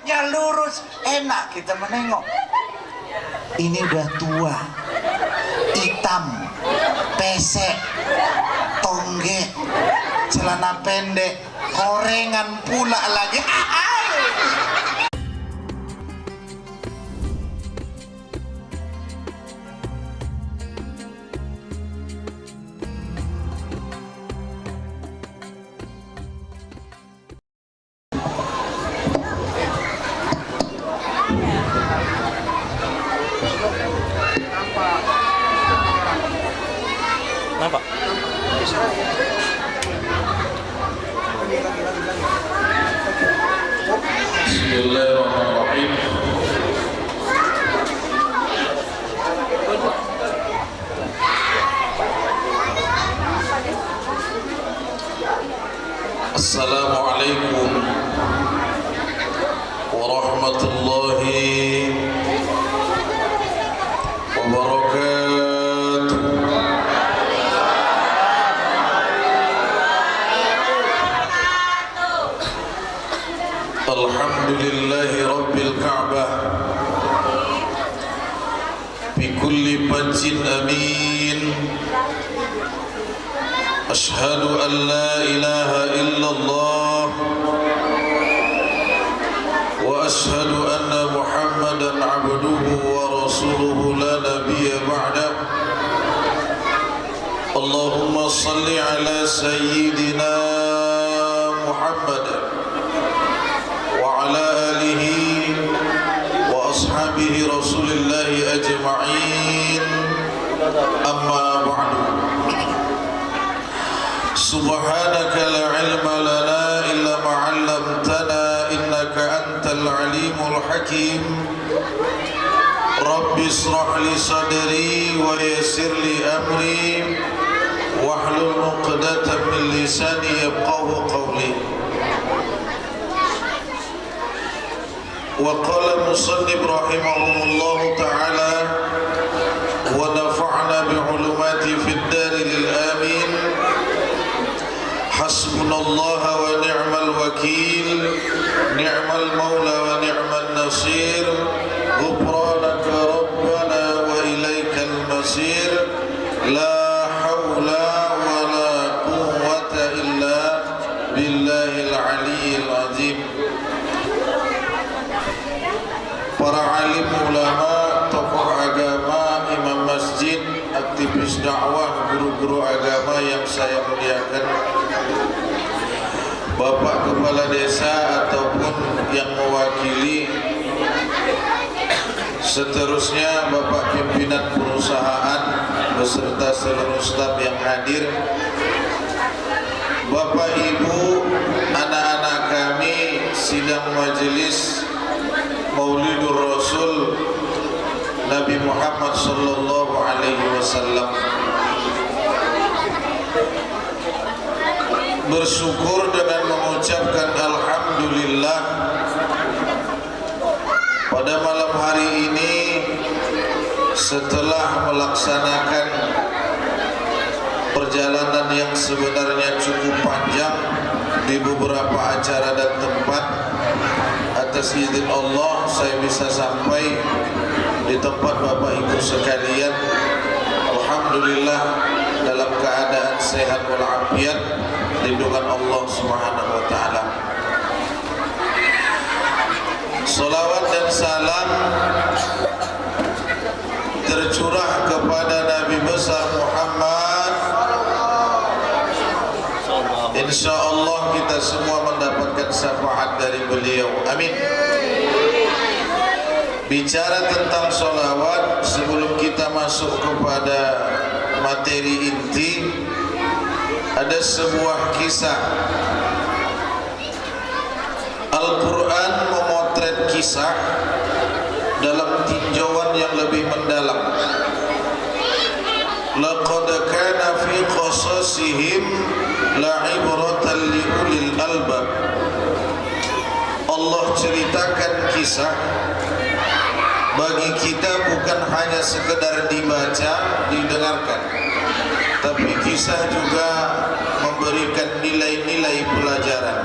nya lurus, enak kita menengok. Ini udah tua, hitam, pesek, tonggek, celana pendek, korengan pula lagi. Kenapa? Bismillahirrahmanirrahim. Assalamualaikum warahmatullahi wabarakatuh. Alhamdulillahi Rabbil Ka'bah bikulli fajjin amin. Ashhadu an la ilaha illallah wa ashhadu anna Muhammadan abduhu wa rasuluhu la nabiyya ba'dah. Allahumma salli ala sayyidina Muhammad وعلى آله وأصحابه رسول الله أجمعين. أما بعد سبحانك لا علم لنا إلا ما علمتنا إنك أنت العليم الحكيم. رب اشرح لي صدري ويسر لي أمري واحلل عقدة من لساني يفقهوا قولي. وقال المصنف رحمه الله تعالى ونفعنا بعلوماته في الدار للآمين. حسبنا الله ونعم الوكيل نعم المولى ونعم النصير. غفرانك ربنا وإليك المصير. لا حول ولا قوة إلا بالله العلي العظيم. Para alim ulama, tokoh agama, imam masjid, aktivis dakwah, guru-guru agama yang saya muliakan, Bapak Kepala Desa ataupun yang mewakili, seterusnya Bapak Pimpinan Perusahaan beserta seluruh staf yang hadir, Bapak Ibu, anak-anak kami, sidang majelis Maulidur Rasul Nabi Muhammad sallallahu alaihi wasallam. Bersyukur dengan mengucapkan alhamdulillah pada malam hari ini setelah melaksanakan perjalanan yang sebenarnya cukup panjang di beberapa acara dan tempat. Atas izin Allah saya bisa sampai di tempat Bapak Ibu sekalian, alhamdulillah dalam keadaan sehat walafiat, lindungan Allah Subhanahu wa taala. Salawat dan salam tercurah kepada Nabi besar Muhammad. Insyaallah kita semua mendapatkan syafaat dari beliau. Amin. Bicara tentang sholawat, sebelum kita masuk kepada materi inti, ada sebuah kisah. Al-Quran memotret kisah dalam tinjauan yang lebih mendalam. Laqad kana fi qasasihim la'ibratan liulil albab. Allah ceritakan kisah bagi kita bukan hanya sekedar dibaca, didengarkan, tapi kisah juga memberikan nilai-nilai pelajaran.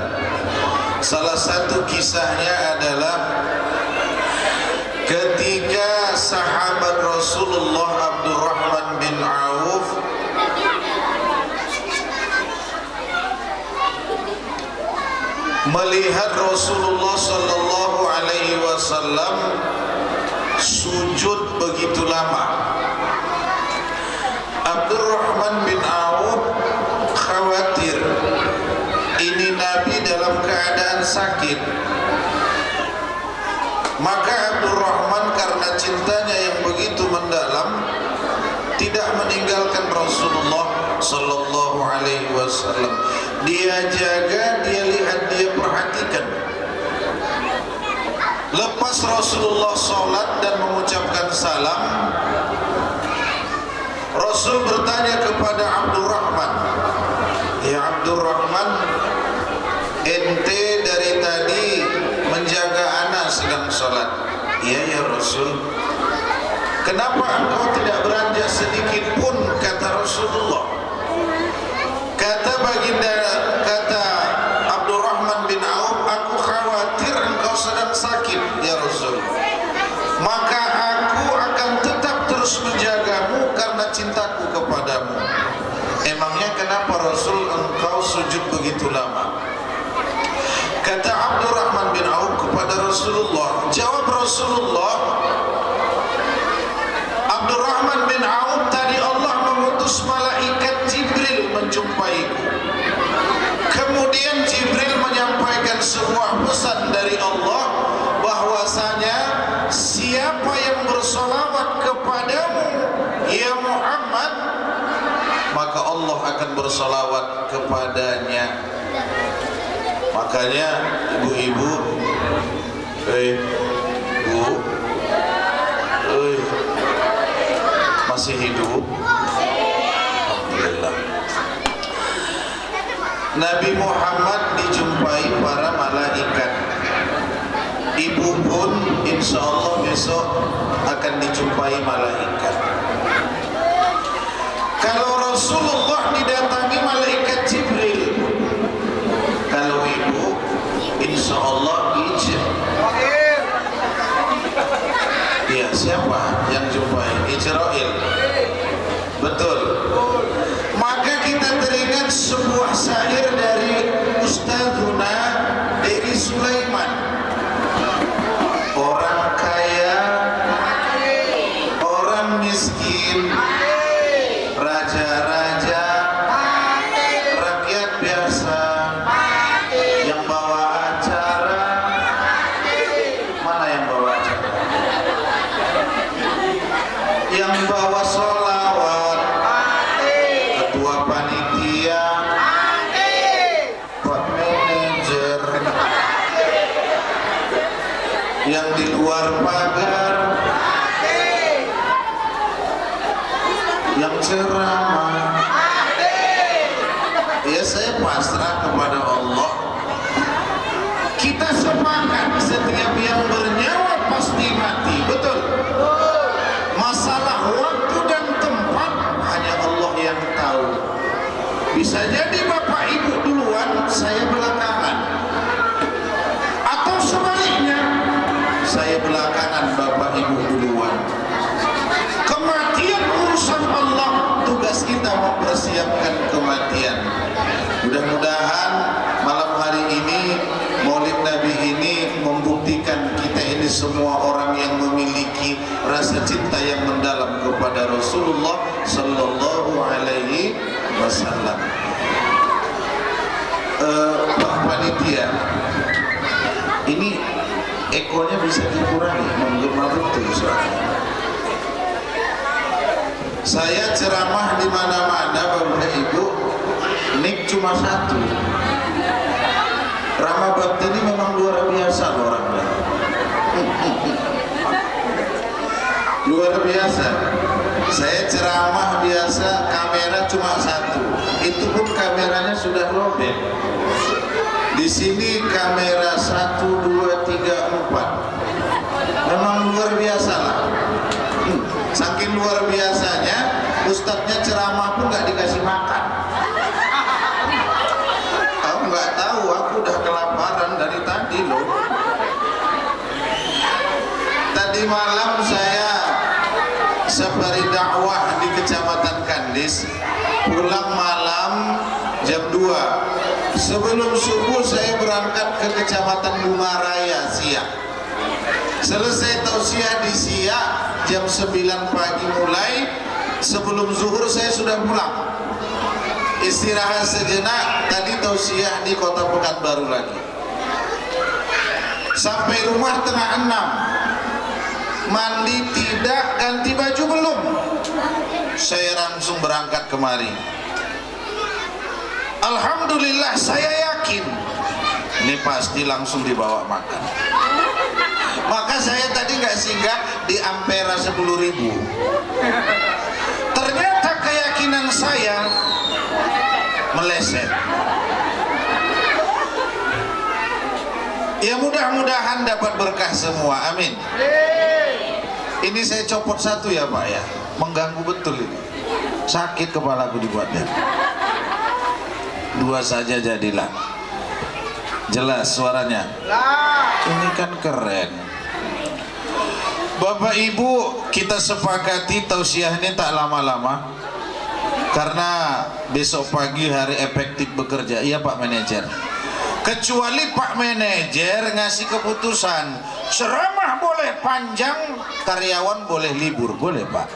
Salah satu kisahnya adalah ketika sahabat Rasulullah Abdurrahman bin Auf melihat Rasulullah sallallahu alaihi wasallam sujud begitu lama. Abdurrahman bin Auf khawatir ini Nabi dalam keadaan sakit. Maka Abdurrahman karena cintanya yang begitu mendalam tidak meninggalkan Rasulullah sallallahu alaihi wasallam. Dia jaga, dia lihat, dia perhatikan. Lepas Rasulullah sholat dan mengucapkan salam, Rasul bertanya kepada Abdurrahman, "Ya Abdurrahman, ente dari tadi menjaga anak sedang sholat." "Iya ya Rasul." "Kenapa engkau tidak beranjak sedikit pun?" kata Rasulullah. Kata Abdurrahman bin Auf, "Aku khawatir engkau sedang sakit ya Rasul. Maka aku akan tetap terus menjagamu karena cintaku kepadamu." "Emangnya kenapa Rasul engkau sujud begitu lama?" Kata Abdurrahman bin Auf kepada Rasulullah. Jawab Rasulullah, "Abdurrahman bin Auf, tadi Allah mengutus malaikat Jibril menjumpaiku. Kemudian Jibril menyampaikan sebuah pesan dari Allah bahwasanya siapa yang bersolawat kepadamu ya Muhammad, maka Allah akan bersolawat kepadanya." Makanya ibu-ibu, Bu, masih hidup? Alhamdulillah. Nabi Muhammad dijumpai para malaikat. Ibu pun insya Allah besok akan dijumpai malaikat. Kalau Rasulullah didatangi malaikat Jibril, kalau ibu insya Allah iya, siapa yang jumpai? Ijrail. Betul. Maka kita teringat sebuah syair dari Ustadzuna Dedi Sulaiman. Orang kaya, orang miskin, raja-raja, rakyat biasa, yang bawa acara, mana yang bawa acara? Yang bawa sholawat, ketua panitia, Pak manajer, yang di luar pagar, yang ceramah. Ya saya pasrah kepada Allah. Kita sepakat setiap yang bernyawa pasti mati, betul? Masalah waktu dan tempat hanya Allah yang tahu. Bisa jadi bapak ibu duluan, saya belakangan, atau sebaliknya, saya belakangan, bapak ibu duluan. Kematian urusan Allah, tugas kita mempersiapkan kematian. Mudah-mudahan malam hari ini Maulid Nabi ini membuktikan kita ini semua orang yang memiliki rasa cinta yang mendalam kepada Rasulullah sallallahu alaihi wasallam. Pak panitia, ini ekonya bisa dikurangi, menggema betul soalnya. Saya ceramah di mana-mana, Bapak Ibu, nik cuma satu. Rama Bakti ini memang luar biasa orangnya. Luar biasa. Saya ceramah biasa, kamera cuma satu. Itu pun kameranya sudah lobet. Di sini kamera 1, 2, 3, 4. Memang luar biasa lah. Saking luar biasanya, ustadznya ceramah pun nggak dikasih makan. Aku nggak tahu, aku udah kelaparan dari hadis, pulang malam jam 2. Sebelum subuh saya berangkat ke Kecamatan Bungaraya Siak. Selesai tausiah di Siak jam 9 pagi mulai. Sebelum zuhur saya sudah pulang. Istirahat sejenak, tadi tausiah di Kota Pekanbaru lagi. Sampai rumah tengah 6. Mandi tidak, ganti baju belum. Saya langsung berangkat kemari. Alhamdulillah saya yakin ini pasti langsung dibawa makan. Maka saya tadi nggak singgah di Ampera 10.000. Ternyata keyakinan saya meleset. Ya mudah-mudahan dapat berkah semua, amin. Ini saya copot satu ya Pak ya, mengganggu betul ini. Sakit kepalaku dibuatnya. 2 saja jadilah. Jelas suaranya. Ini kan keren. Bapak Ibu, kita sepakati tausiah ini tak lama-lama. Karena besok pagi hari efektif bekerja. Iya Pak Manajer. Kecuali Pak Manajer ngasih keputusan, ceramah boleh panjang, karyawan boleh libur. Boleh Pak?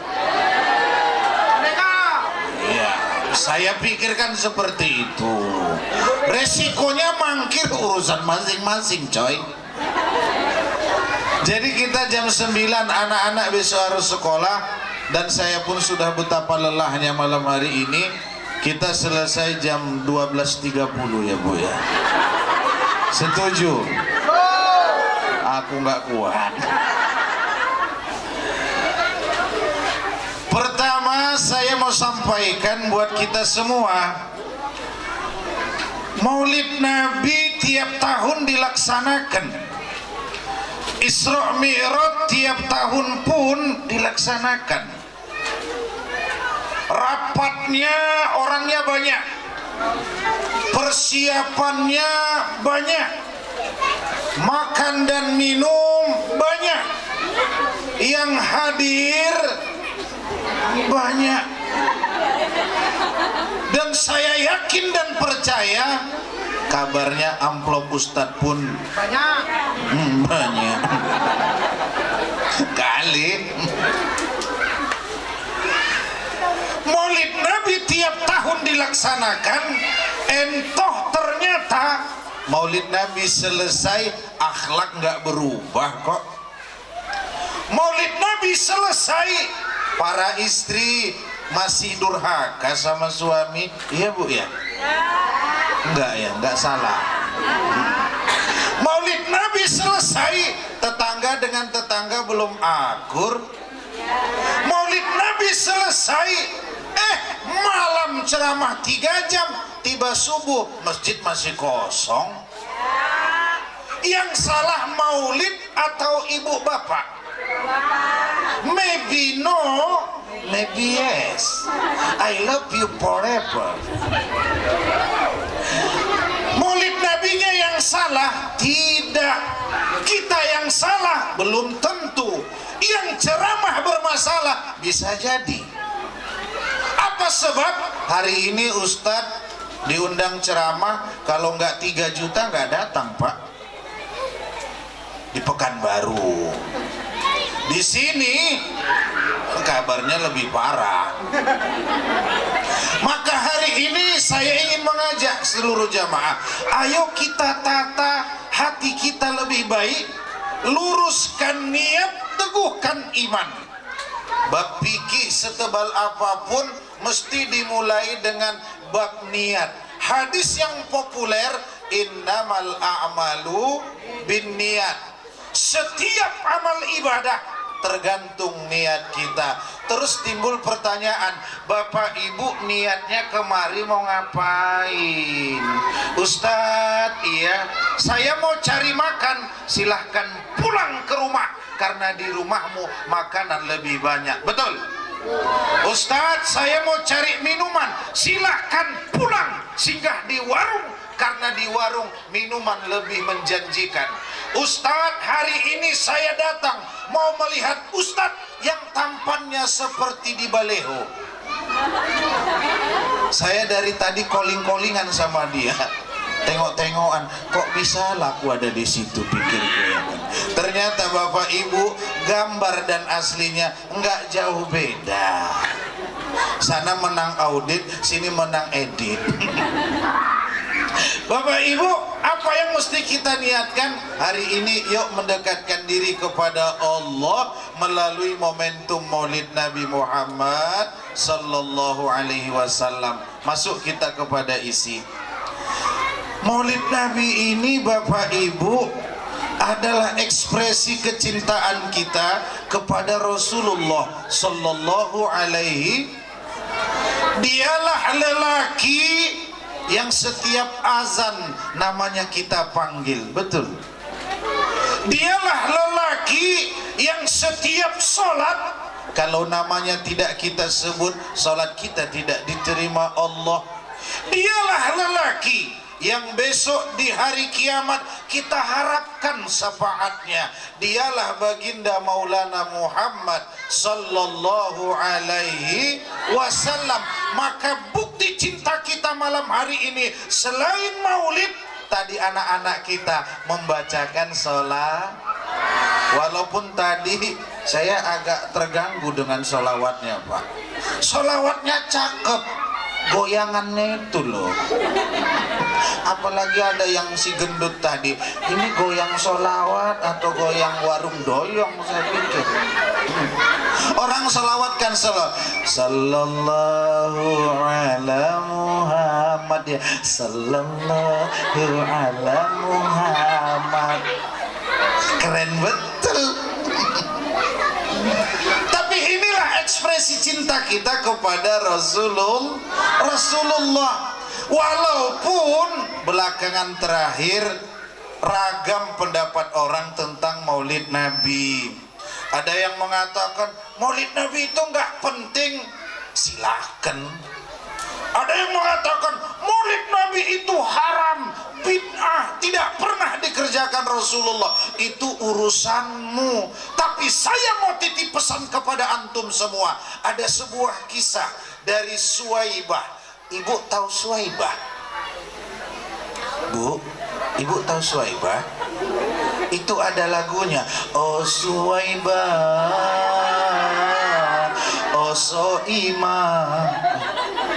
Iya, saya pikirkan seperti itu. Resikonya mangkir urusan masing-masing coy. Jadi kita jam 9 anak-anak besok harus sekolah. Dan saya pun sudah betapa lelahnya malam hari ini. Kita selesai jam 12.30 ya Bu ya. Setuju? Aku nggak kuat. Pertama saya mau sampaikan buat kita semua, Maulid Nabi tiap tahun dilaksanakan. Isra Mi'raj tiap tahun pun dilaksanakan. Rapatnya orangnya banyak, persiapannya banyak, makan dan minum banyak, yang hadir banyak. Dan saya yakin dan percaya kabarnya amplop Ustadz pun banyak. Banyak kali. Maulid Nabi tiap tahun dilaksanakan, entoh ternyata Maulid Nabi selesai akhlak nggak berubah kok. Maulid Nabi selesai para istri masih durhaka sama suami. Iya Bu ya? Enggak ya, enggak salah. Maulid Nabi selesai, tetangga dengan tetangga belum akur. Maulid Nabi selesai, malam ceramah 3 jam, tiba subuh masjid masih kosong. Yang salah maulid atau ibu bapak? Maybe no, maybe yes. I love you forever. Maulid nabinya yang salah? Tidak. Kita yang salah? Belum tentu. Yang ceramah bermasalah? Bisa jadi. Apa sebab? Hari ini Ustadz diundang ceramah, kalau nggak 3 juta nggak datang Pak. Di Pekanbaru. Di sini kabarnya lebih parah. Maka hari ini saya ingin mengajak seluruh jamaah, ayo kita tata hati kita lebih baik, luruskan niat, teguhkan iman. Bab fikih setebal apapun mesti dimulai dengan bab niat. Hadis yang populer, innamal a'malu binniyat. Setiap amal ibadah tergantung niat kita. Terus timbul pertanyaan, Bapak Ibu niatnya kemari mau ngapain? Ustadz, iya, saya mau cari makan. Silahkan pulang ke rumah, karena di rumahmu makanan lebih banyak. Betul? Ustadz, saya mau cari minuman. Silahkan pulang, singgah di warung, karena di warung minuman lebih menjanjikan. Ustadz, hari ini saya datang mau melihat Ustadz yang tampannya seperti di baleho. Saya dari tadi calling-callingan sama dia, tengok-tengokan, kok bisa laku ada di situ, pikir gue. Ternyata Bapak Ibu, gambar dan aslinya nggak jauh beda. Sana menang audit, sini menang edit. Bapak Ibu, apa yang mesti kita niatkan hari ini? Yuk mendekatkan diri kepada Allah melalui momentum Maulid Nabi Muhammad sallallahu alaihi wasallam. Masuk kita kepada isi. Maulid Nabi ini Bapak Ibu adalah ekspresi kecintaan kita kepada Rasulullah sallallahu alaihi. Dialah lelaki yang setiap azan namanya kita panggil, betul. Dialah lelaki yang setiap sholat, kalau namanya tidak kita sebut, sholat kita tidak diterima Allah. Dialah lelaki yang besok di hari kiamat kita harapkan syafaatnya. Dialah baginda Maulana Muhammad sallallahu alaihi wasallam. Maka bukti cinta kita malam hari ini, selain maulid, tadi anak-anak kita membacakan sholat. Walaupun tadi saya agak terganggu dengan sholawatnya Pak. Sholawatnya cakep, goyangannya itu loh. Apalagi ada yang si gendut tadi, ini goyang sholawat atau goyang warung doyong, saya pikir. Orang sholawat kan sallallahu ala Muhammad, ya sallallahu ala Muhammad, keren betul. Tapi inilah ekspresi cinta kita kepada Rasulullah. Walaupun belakangan terakhir ragam pendapat orang tentang Maulid Nabi. Ada yang mengatakan Maulid Nabi itu nggak penting, silakan. Ada yang mengatakan Maulid Nabi itu haram, bid'ah, tidak pernah dikerjakan Rasulullah. Itu urusanmu. Tapi saya mau titip pesan kepada antum semua. Ada sebuah kisah dari Suwaibah. Ibu tahu Suwaibah? Bu, ibu tahu Suwaibah? Itu ada lagunya. Oh Suwaibah, oh Soimah.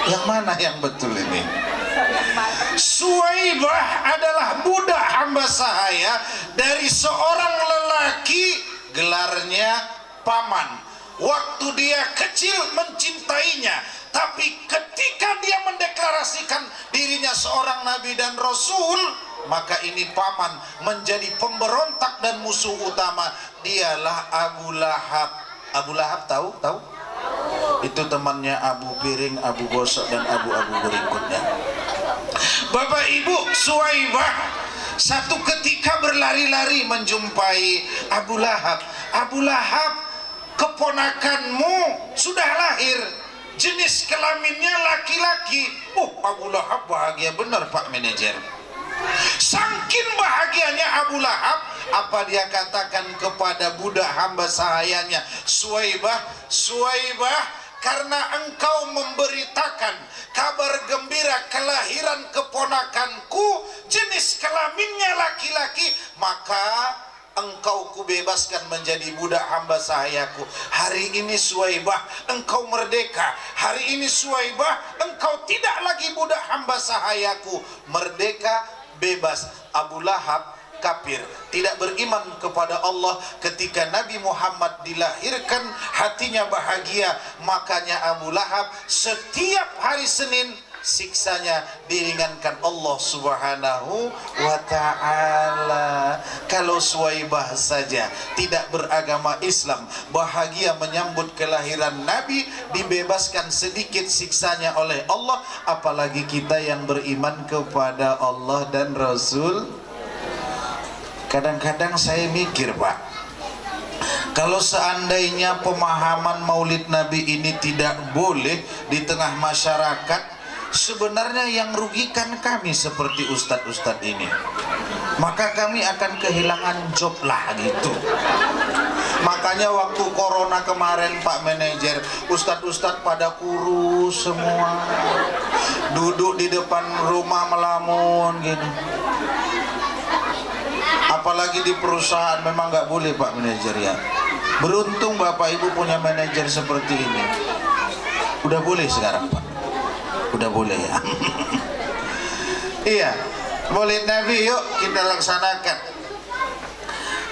Yang mana yang betul ini? Suwaibah adalah budak hamba sahaya dari seorang lelaki, gelarnya paman. Waktu dia kecil mencintainya, tapi ketika dia mendeklarasikan dirinya seorang nabi dan rasul, maka ini paman menjadi pemberontak dan musuh utama. Dialah Abu Lahab. Abu Lahab tahu? Itu temannya Abu Piring, Abu Gosok, dan Abu-Abu berikutnya. Bapak Ibu, Suwaibah satu ketika berlari-lari menjumpai Abu Lahab. Abu Lahab, keponakanmu sudah lahir, jenis kelaminnya laki-laki. Abu Lahab bahagia benar Pak Manajer. Saking bahagianya Abu Lahab, apa dia katakan kepada budak hamba sahayanya, Suwaibah, karena engkau memberitakan kabar gembira kelahiran keponakanku, jenis kelaminnya laki-laki, maka engkau kubebaskan menjadi budak hamba sahayaku. Hari ini Suwaibah, engkau merdeka. Hari ini Suwaibah, engkau tidak lagi budak hamba sahayaku. Merdeka, bebas. Abu Lahab kafir, tidak beriman kepada Allah. Ketika Nabi Muhammad dilahirkan, hatinya bahagia. Makanya Abu Lahab setiap hari Senin siksanya diringankan Allah Subhanahu wa ta'ala. Kalau Suwaibah saja tidak beragama Islam, bahagia menyambut kelahiran Nabi, dibebaskan sedikit siksanya oleh Allah, apalagi kita yang beriman kepada Allah dan Rasul. Kadang-kadang saya mikir Pak, kalau seandainya pemahaman Maulid Nabi ini tidak boleh di tengah masyarakat, sebenarnya yang rugikan kami seperti ustadz-ustadz ini. Maka kami akan kehilangan job lah gitu. Makanya waktu corona kemarin Pak Manajer, ustadz-ustadz pada kurus semua, duduk di depan rumah melamun gitu. Apalagi di perusahaan memang nggak boleh Pak Manajer ya. Beruntung Bapak Ibu punya manajer seperti ini. Udah boleh sekarang Pak. Udah boleh ya. Iya, Maulid Nabi yuk kita laksanakan.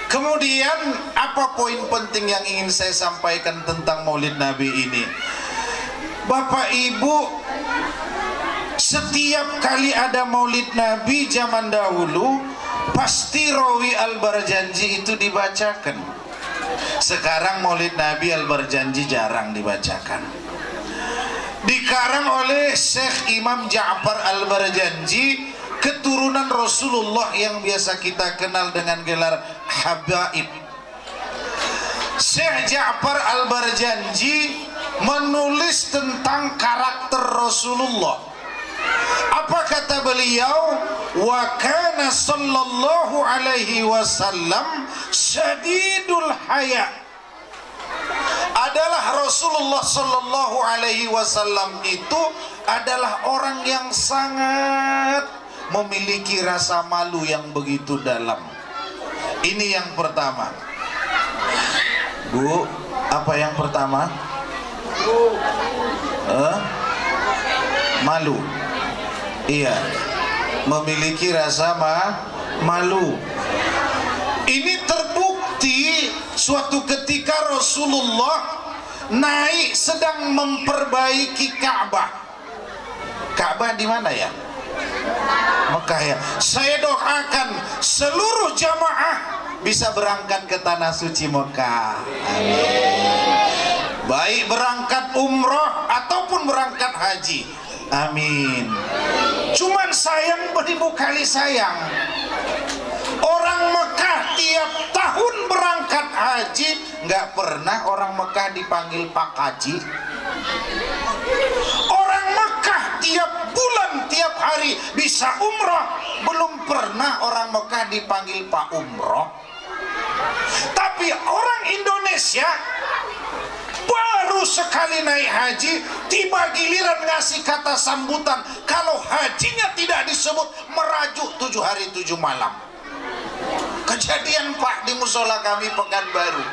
Kemudian apa poin penting yang ingin saya sampaikan tentang Maulid Nabi ini? Bapak Ibu, setiap kali ada Maulid Nabi zaman dahulu pasti Rawi Al-Barjanji itu dibacakan. Sekarang Maulid Nabi Al-Barjanji jarang dibacakan. Dikarang oleh Syekh Imam Ja'far Al-Barjanji, keturunan Rasulullah yang biasa kita kenal dengan gelar Habaib. Syekh Ja'far Al-Barjanji menulis tentang karakter Rasulullah. Apa kata beliau? Wa kana sallallahu alaihi wasallam syadidul haya. Adalah Rasulullah sallallahu alaihi wasallam itu adalah orang yang sangat memiliki rasa malu yang begitu dalam. Ini yang pertama. Bu, apa yang pertama? Malu. Iya, memiliki rasa malu. Ini terbukti suatu ketika Rasulullah naik sedang memperbaiki Ka'bah. Ka'bah di mana ya? Mekah ya. Saya doakan seluruh jamaah bisa berangkat ke tanah suci Mekah. Amin. Baik berangkat umroh ataupun berangkat haji. Amin. Cuman sayang beribu kali sayang, orang Mekah tiap tahun berangkat haji, nggak pernah orang Mekah dipanggil Pak Haji. Orang Mekah tiap bulan tiap hari bisa umroh, belum pernah orang Mekah dipanggil Pak Umroh. Tapi orang Indonesia baru sekali naik haji, tiba giliran ngasih kata sambutan. Kalau hajinya tidak disebut, merajuk 7 hari 7 malam. Kejadian Pak di musola kami Pekanbaru.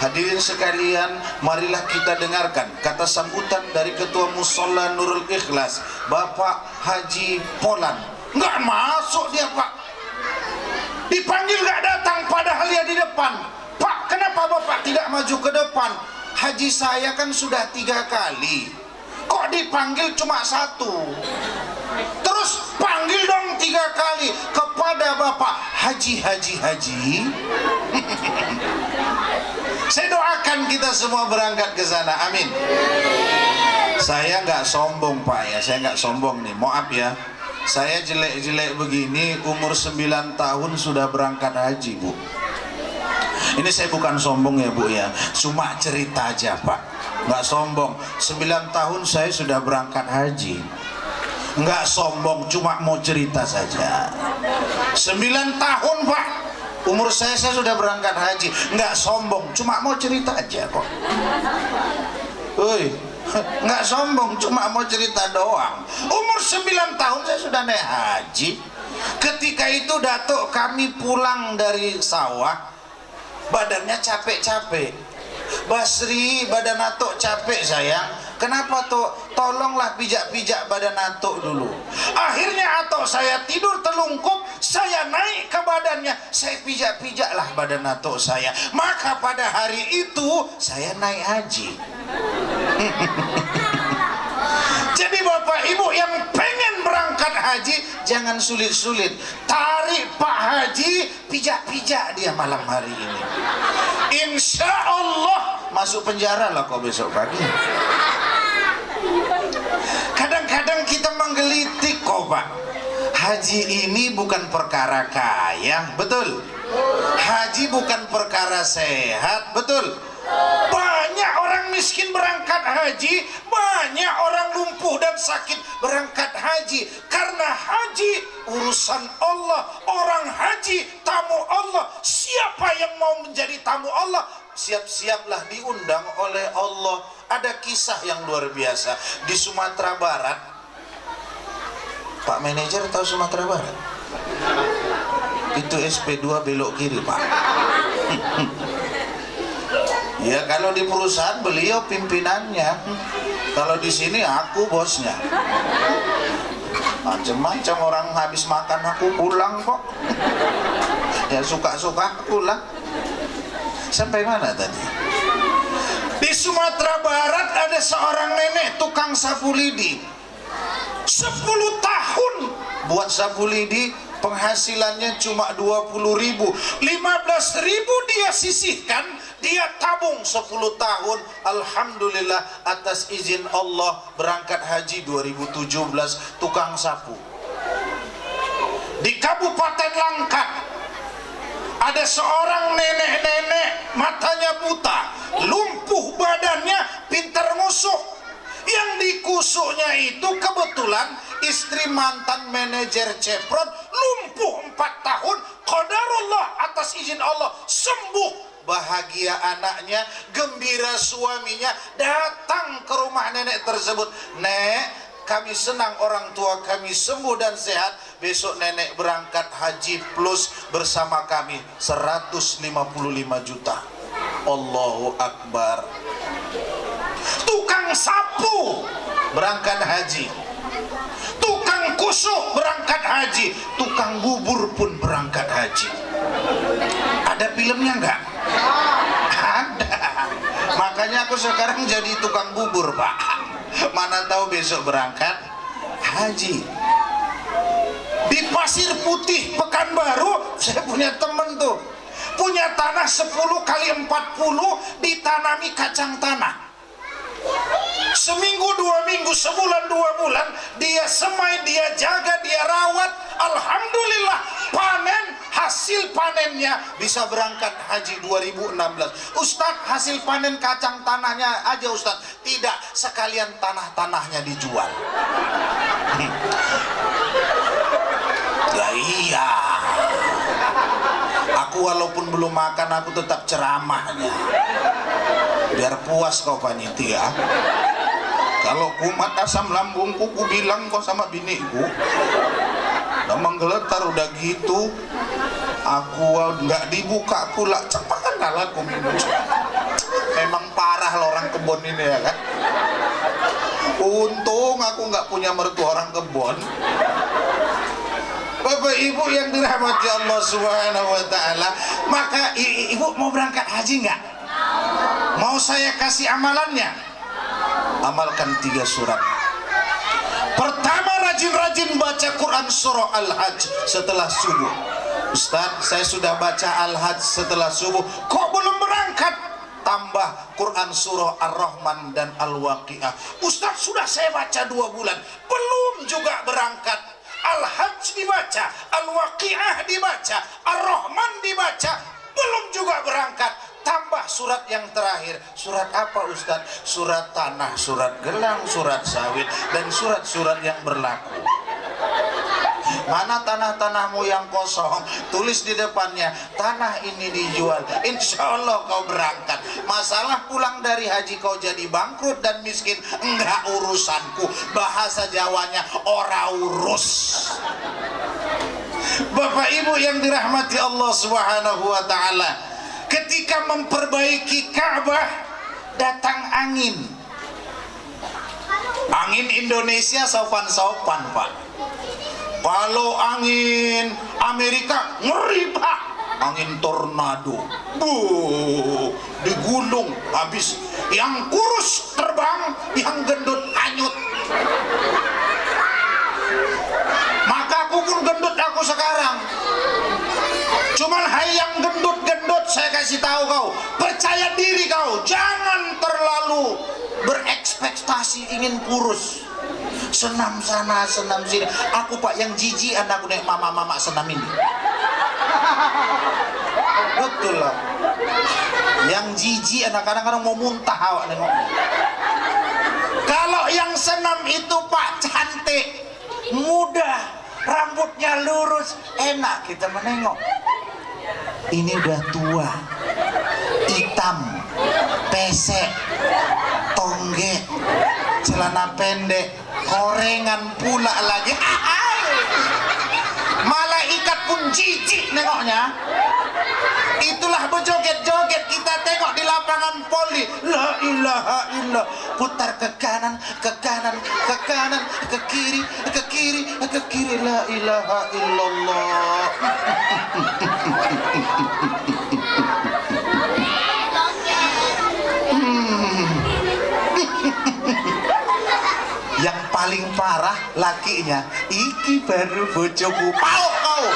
Hadirin sekalian, marilah kita dengarkan kata sambutan dari Ketua Musola Nurul Ikhlas, Bapak Haji Polan. Nggak masuk dia Pak. Dipanggil nggak datang, padahal dia di depan. Pak, kenapa Bapak tidak maju ke depan? Haji saya kan sudah 3 kali. Kok dipanggil cuma 1? Terus panggil dong 3 kali kepada Bapak Haji. Saya doakan kita semua berangkat ke sana. Amin. Saya nggak sombong Pak ya. Saya nggak sombong nih. Maaf ya. Saya jelek-jelek begini, umur 9 tahun sudah berangkat haji Bu. Ini saya bukan sombong ya Bu ya, cuma cerita aja Pak. Nggak sombong, 9 tahun saya sudah berangkat haji. Nggak sombong, cuma mau cerita saja. 9 tahun Pak, umur saya sudah berangkat haji. Nggak sombong, cuma mau cerita aja kok. Nggak sombong, cuma mau cerita doang. Umur 9 tahun saya sudah naik haji. Ketika itu datuk kami pulang dari sawah, badannya capek-capek. Basri, badan atuk capek sayang. Kenapa tuh? Tolonglah pijak-pijak badan atuk dulu. Akhirnya atuk saya tidur telungkup, saya naik ke badannya, saya pijak-pijaklah badan atuk saya. Maka pada hari itu saya naik haji. Jadi Bapak Ibu yang pengen berangkat haji, jangan sulit-sulit. Tarik Pak Haji, pijak-pijak dia malam hari ini. Insya Allah masuk penjara lah kok besok pagi. Kadang-kadang kita menggelitik kok Pak. Haji ini bukan perkara kaya, betul? Haji bukan perkara sehat, betul? Banyak orang miskin berangkat haji, banyak orang lumpuh dan sakit berangkat haji. Karena haji urusan Allah. Orang haji tamu Allah. Siapa yang mau menjadi tamu Allah, siap-siaplah diundang oleh Allah. Ada kisah yang luar biasa di Sumatera Barat. Pak manajer tahu Sumatera Barat? Itu SP2 belok kiri, Pak. Ya kalau di perusahaan beliau pimpinannya, kalau di sini aku bosnya. Macam-macam orang habis makan aku pulang kok. Ya suka-suka pulang. Sampai mana tadi? Di Sumatera Barat ada seorang nenek tukang sapu lidi. 10 tahun buat sapu lidi, penghasilannya cuma 20.000. 15.000 dia sisihkan, dia tabung 10 tahun. Alhamdulillah atas izin Allah berangkat haji 2017, tukang sapu. Di Kabupaten Langkat ada seorang nenek-nenek matanya buta, lumpuh badannya, pintar ngusuk. Yang dikusuknya itu kebetulan istri mantan manajer Chevron, lumpuh 4 tahun. Qadarullah atas izin Allah sembuh. Bahagia anaknya, gembira suaminya, datang ke rumah nenek tersebut. Nek, kami senang orang tua kami sembuh dan sehat. Besok nenek berangkat haji plus bersama kami 155 juta. Allahu Akbar. Tukang sapu berangkat haji, tukang kusuk berangkat haji, tukang bubur pun berangkat haji. Ada filmnya enggak? Ada. Makanya aku sekarang jadi tukang bubur, Pak. Mana tahu besok berangkat haji. Di Pasir Putih, Pekanbaru, saya punya temen tuh, punya tanah 10 kali 40, ditanami kacang tanah. Seminggu, 2 minggu, sebulan, 2 bulan, dia semai, dia jaga, dia rawat. Alhamdulillah panen, hasil panennya bisa berangkat haji 2016. Ustadz, hasil panen kacang tanahnya aja Ustadz. Tidak, sekalian tanah-tanahnya dijual. Ya iya, aku walaupun belum makan, aku tetap ceramahnya biar puas kau panitia. Kalau kumat asam lambungku, ku bilang kau sama biniku udah menggeletar, udah gitu aku nggak dibuka pula, cepat lah aku minum. Memang parah loh orang kebon ini ya kan. Untung aku nggak punya mertua orang kebon. Bapak Ibu yang dirahmati Allah Subhanahu wa taala, maka Ibu mau berangkat haji nggak? Mau saya kasih amalannya? Amalkan 3 surat. Pertama, rajin-rajin baca Quran surah Al-Hajj setelah subuh. Ustadz, saya sudah baca Al-Hajj setelah subuh, kok belum berangkat? Tambah Quran surah Ar-Rahman dan Al-Waqi'ah. Ustadz, sudah saya baca 2 bulan, belum juga berangkat. Al-Hajj dibaca, Al-Waqi'ah dibaca, Ar-Rahman dibaca, belum juga berangkat. Tambah surat yang terakhir. Surat apa Ustadz? Surat tanah, surat gelang, surat sawit, dan surat-surat yang berlaku. Mana tanah-tanahmu yang kosong? Tulis di depannya, tanah ini dijual. Insya Allah kau berangkat. Masalah pulang dari haji kau jadi bangkrut dan miskin, enggak urusanku. Bahasa Jawanya, ora urus. Bapak Ibu yang dirahmati Allah Subhanahu wa taala, ketika memperbaiki Ka'bah, datang angin. Angin Indonesia sopan-sopan, Pak. Kalau angin Amerika ngeri, Pak. Angin tornado, di gunung habis. Yang kurus terbang, yang gendut hanyut. Maka aku pun gendut aku sekarang. Cuman hai yang gendut-gendut, saya kasih tahu kau, percaya diri kau, jangan terlalu berekspektasi ingin kurus. Senam sana, senam sini. Aku Pak yang jijik anakku nih, mama-mama senam ini. Betul lah. Yang jijik anak kadang-kadang mau muntah awak nengok. Kalau yang senam itu Pak cantik, mudah, rambutnya lurus, enak kita menengok. Ini udah tua, hitam, pesek, tonggek, celana pendek, korengan pula lagi. Malaikat pun jijik nengoknya. Itulah berjoget-joget kita tengok di lapangan voli. La ilaha illallah. Putar ke kanan, ke kanan, ke kanan, ke kiri, ke kiri, ke kiri. La ilaha illallah. Yang paling parah lakinya, iki baru bojoku. Pau kau.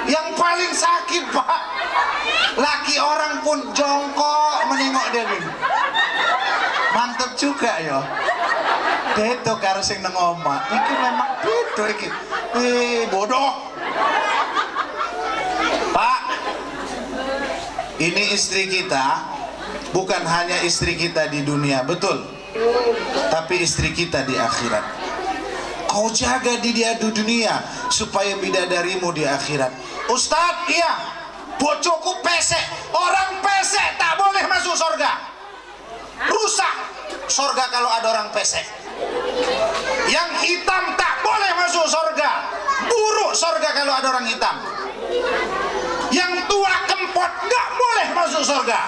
Yang paling sakit, Pak, laki orang pun jongkok menengok dia gini. Mantep juga ya. Beto karo sing nang omah. Iki memang beto iki. Bodoh. Pak, ini istri kita, bukan hanya istri kita di dunia, betul, tapi istri kita di akhirat. Kau jaga dia di dunia supaya bidadarimu di akhirat. Ustadz, iya, bojoku pesek. Orang pesek tak boleh masuk surga. Rusak surga kalau ada orang pesek. Yang hitam tak boleh masuk surga. Buruk surga kalau ada orang hitam. Yang tua kempot nggak boleh masuk surga.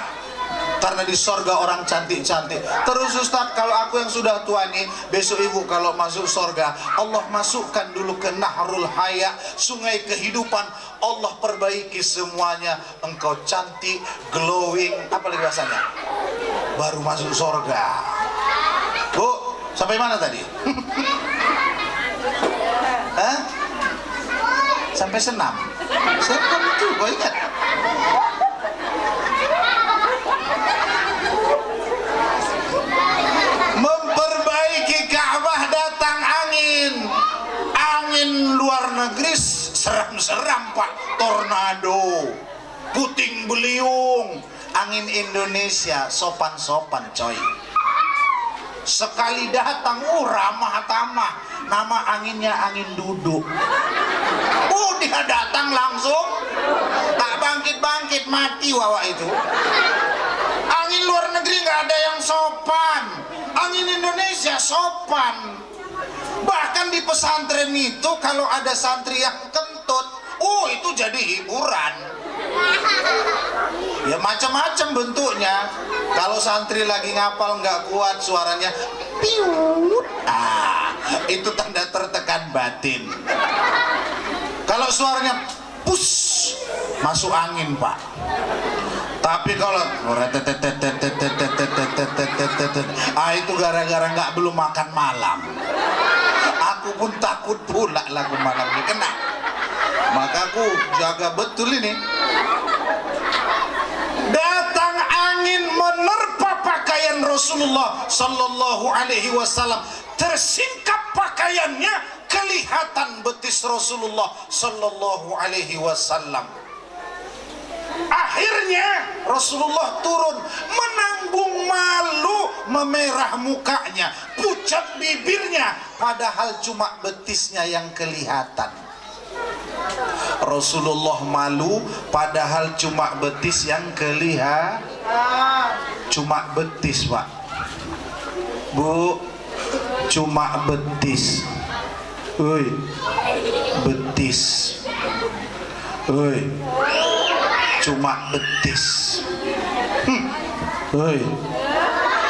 Karena di sorga orang cantik-cantik. Terus Ustadz, kalau aku yang sudah tua nih, besok ibu kalau masuk sorga, Allah masukkan dulu ke Nahrul Haya, sungai kehidupan. Allah perbaiki semuanya. Engkau cantik, glowing, apa lagi bahasanya? Baru masuk sorga. Bu, sampai mana tadi? Hah? Sampai senam. Senam juga, ingat. Memperbaiki Ka'bah datang angin luar negeri seram-seram, Pak, tornado, puting beliung. Angin Indonesia sopan-sopan, coy. Sekali datang ramah tamah. Nama anginnya angin duduk. Dia datang langsung tak bangkit-bangkit, mati wawa itu. Angin luar negeri nggak ada yang sopan. Angin Indonesia sopan. Bahkan di pesantren itu kalau ada santri yang kentut, itu jadi hiburan. Ya macam-macam bentuknya. Kalau santri lagi ngapal nggak kuat suaranya, piut, itu tanda tertekan batin. Kalau suaranya pus, masuk angin, Pak. Tapi kalau itu gara-gara nggak belum makan malam. Aku pun takut pula lagu malam ini kena. Maka aku jaga betul ini. Datang angin menerpa pakaian Rasulullah Sallallahu Alaihi Wasallam. Tersingkap pakaiannya, kelihatan betis Rasulullah Sallallahu Alaihi Wasallam. Akhirnya Rasulullah turun, menanggung malu, memerah mukanya, pucat bibirnya, padahal cuma betisnya yang kelihatan. Rasulullah malu, padahal cuma betis yang kelihatan. Cuma betis, Pak. Bu, cuma betis. Oi, betis. Oi, cuma betis. Oi,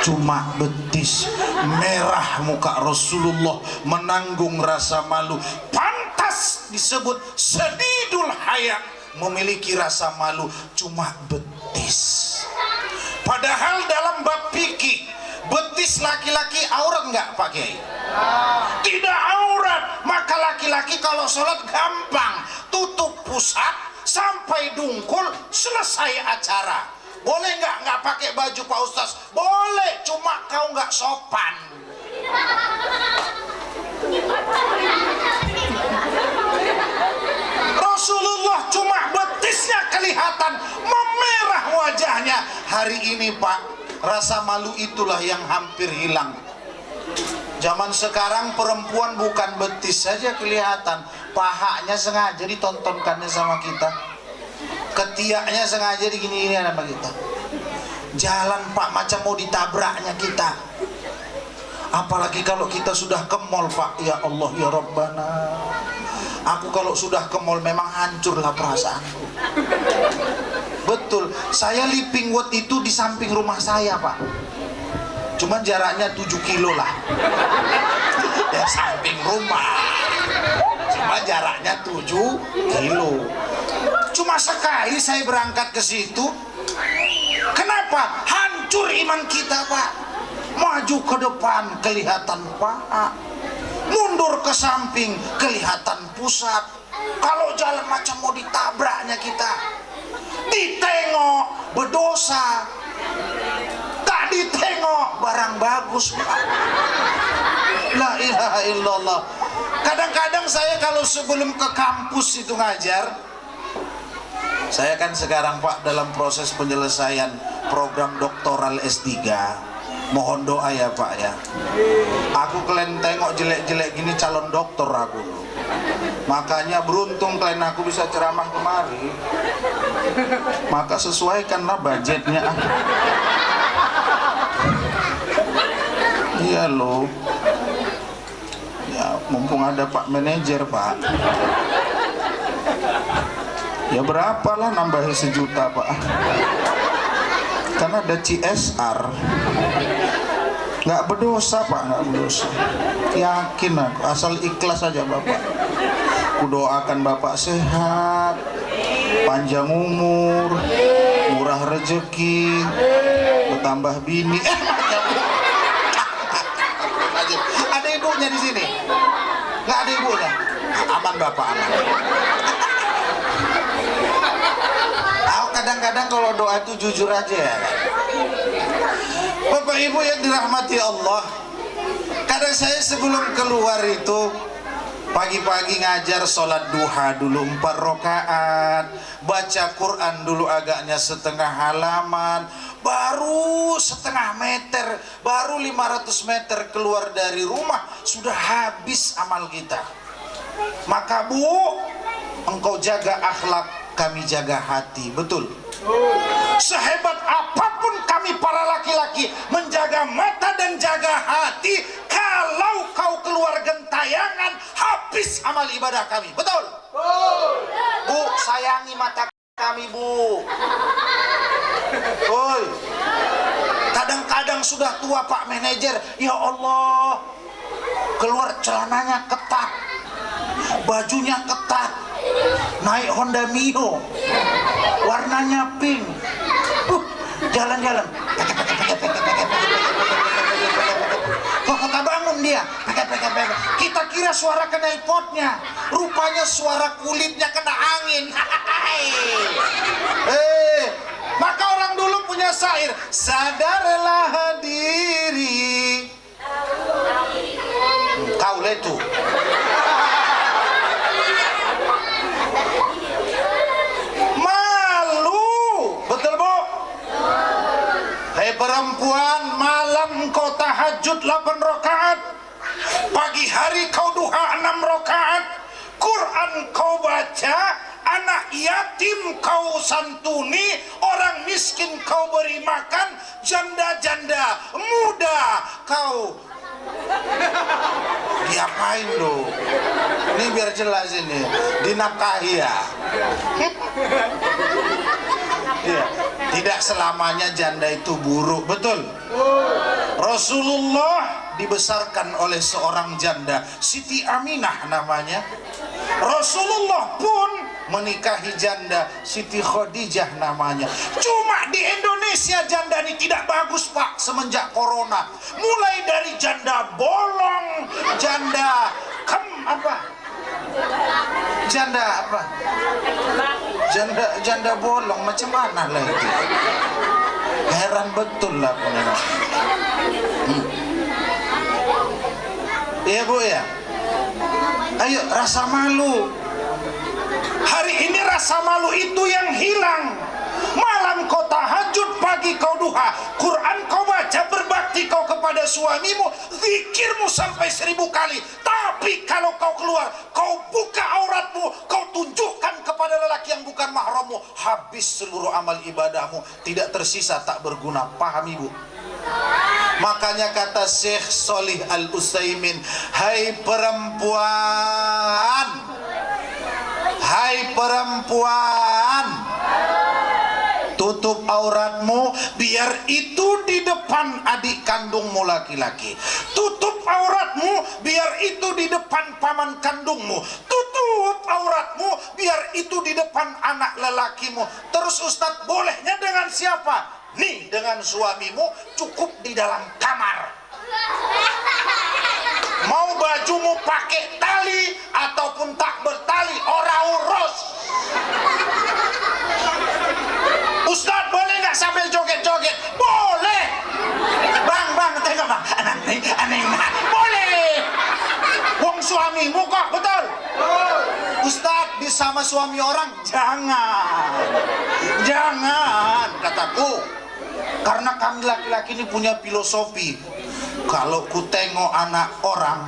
cuma betis. Merah muka Rasulullah, menanggung rasa malu. Pantas disebut sedidul haya, memiliki rasa malu, cuma betis. Padahal dalam bab fikih, betis laki-laki aurat nggak, Pak Kiai? Tidak aurat. Maka laki-laki kalau sholat gampang, tutup pusat sampai dungkul, selesai acara. Boleh nggak pakai baju, Pak Ustaz? Boleh, cuma kau nggak sopan. Rasulullah cuma betisnya kelihatan, memerah wajahnya. Hari ini, Pak, rasa malu itulah yang hampir hilang. Zaman sekarang perempuan bukan betis saja kelihatan, pahanya sengaja ditontonkannya sama kita, ketiaknya sengaja digini-gini sama kita. Jalan Pak macam mau ditabraknya kita. Apalagi kalau kita sudah ke mall Pak, ya Allah ya Rabbana. Aku kalau sudah ke mall memang hancurlah perasaanku. Betul, saya Living World itu di samping rumah saya Pak. Cuma jaraknya 7 kilo lah. Ya samping rumah. Cuma jaraknya 7 kilo. Cuma sekali saya berangkat ke situ. Kenapa? Hancur iman kita Pak. Maju ke depan kelihatan paha, mundur ke samping kelihatan pusat. Kalau jalan macam mau ditabraknya kita. Ditengok berdosa, tak ditengok barang bagus Pak. La ilaha illallah. Kadang-kadang saya kalau sebelum ke kampus itu ngajar, saya kan sekarang Pak dalam proses penyelesaian program doktoral S3. Mohon doa ya Pak ya. Aku kalian tengok jelek-jelek gini calon dokter aku. Makanya beruntung kalian aku bisa ceramah kemari. Maka sesuaikanlah budgetnya. Iya loh. Ya mumpung ada Pak manajer Pak. Ya berapalah nambahi 1 juta Pak. Karena ada CSR. Nggak berdosa Pak, nggak berdosa. Yakin aku, asal ikhlas saja Bapak. Kudoakan Bapak sehat, panjang umur, murah rezeki, bertambah bini. Ada ibunya di sini? Nggak ada ibunya? Aman Bapak, aman. Kadang-kadang kalau doa itu jujur aja ya. Bapak Ibu yang dirahmati Allah, kadang saya sebelum keluar itu pagi-pagi ngajar sholat duha dulu 4 rakaat, baca Quran dulu agaknya setengah halaman, baru setengah meter, baru 500 meter keluar dari rumah sudah habis amal kita. Maka Bu, engkau jaga akhlak, kami jaga hati, betul. Sehebat apapun kami para laki-laki menjaga mata dan jaga hati, kalau kau keluar gentayangan, habis amal ibadah kami, betul. Bu, sayangi mata kami Bu. Oi, kadang-kadang sudah tua Pak manajer, ya Allah, keluar celananya ketat, bajunya ketat, naik Honda Mio, warnanya pink, jalan-jalan, kok bangun dia, kita kira suara knalpotnya, rupanya suara kulitnya kena angin. Maka orang dulu punya syair, sadarlah diri, kau letu. Perempuan, malam kau tahajud 8 rakaat, pagi hari kau duha 6 rakaat, Quran kau baca, anak yatim kau santuni, orang miskin kau beri makan, janda-janda muda kau diapain lo? Ini biar jelas ini, dinafkahi ya. Ya, tidak selamanya janda itu buruk, betul. Rasulullah dibesarkan oleh seorang janda, Siti Aminah namanya. Rasulullah pun menikahi janda, Siti Khadijah namanya. Cuma di Indonesia janda ini tidak bagus Pak semenjak corona. Mulai dari janda bolong, janda janda apa? Janda bolong macam mana lah itu? Heran betul lah punya. Iya Bu ya. Ayo rasa malu. Hari ini rasa malu itu yang hilang. Malam kau tahajud, pagi kau duha, Quran kau baca, berbakti kau kepada suamimu, zikirmu sampai 1000 kali. Tapi kalau kau keluar, kau buka auratmu, kau tunjukkan kepada lelaki yang bukan mahrammu, habis seluruh amal ibadahmu, tidak tersisa, tak berguna. Paham ibu? Makanya kata Syekh Shalih Al-Utsaimin, hai perempuan, hai perempuan, tutup auratmu, biar itu di depan adik kandungmu laki-laki. Tutup auratmu, biar itu di depan paman kandungmu. Tutup auratmu, biar itu di depan anak lelakimu. Terus Ustadz, bolehnya dengan siapa? Nih, dengan suamimu, cukup di dalam kamar. Mau bajumu pakai tali ataupun tak bertali, ora urus. Ustadz, boleh nggak sambil joget-joget? Boleh. Bang, tengok bang. Aneh. Boleh. Wong suamimu kok, betul? Ustadz, sama suami orang jangan, kataku. Karena kami laki-laki ini punya filosofi. Kalau ku tengok anak orang,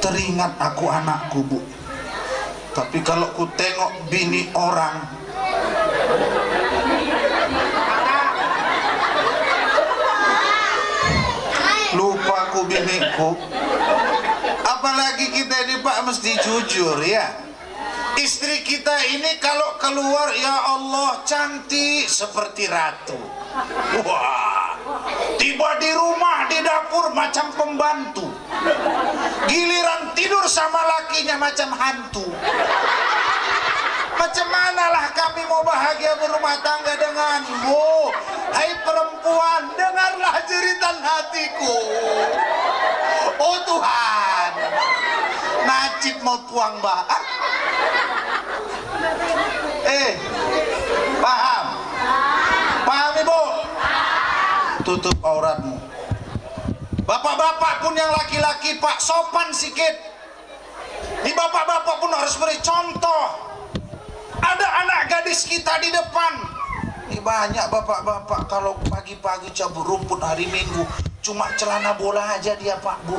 teringat aku anakku, Bu. Tapi kalau ku tengok bini orang, lupa ku biniku. Apalagi kita ini Pak mesti jujur ya. Istri kita ini kalau keluar, ya Allah, cantik seperti ratu. Wah, tiba di rumah, di dapur macam pembantu. Giliran tidur sama lakinya macam hantu. Macam manalah kami mau bahagia berumah tangga denganmu? Hai perempuan, dengarlah jeritan hatiku. Oh Tuhan, Najib mau tuang bah. Paham? Paham ibu? Tutup auratmu. Bapak-bapak pun yang laki-laki Pak, sopan sikit. Ini bapak-bapak pun harus beri contoh. Ada anak gadis kita di depan. Ini banyak bapak-bapak kalau pagi-pagi cabut rumput hari Minggu, cuma celana bola aja dia Pak, Bu.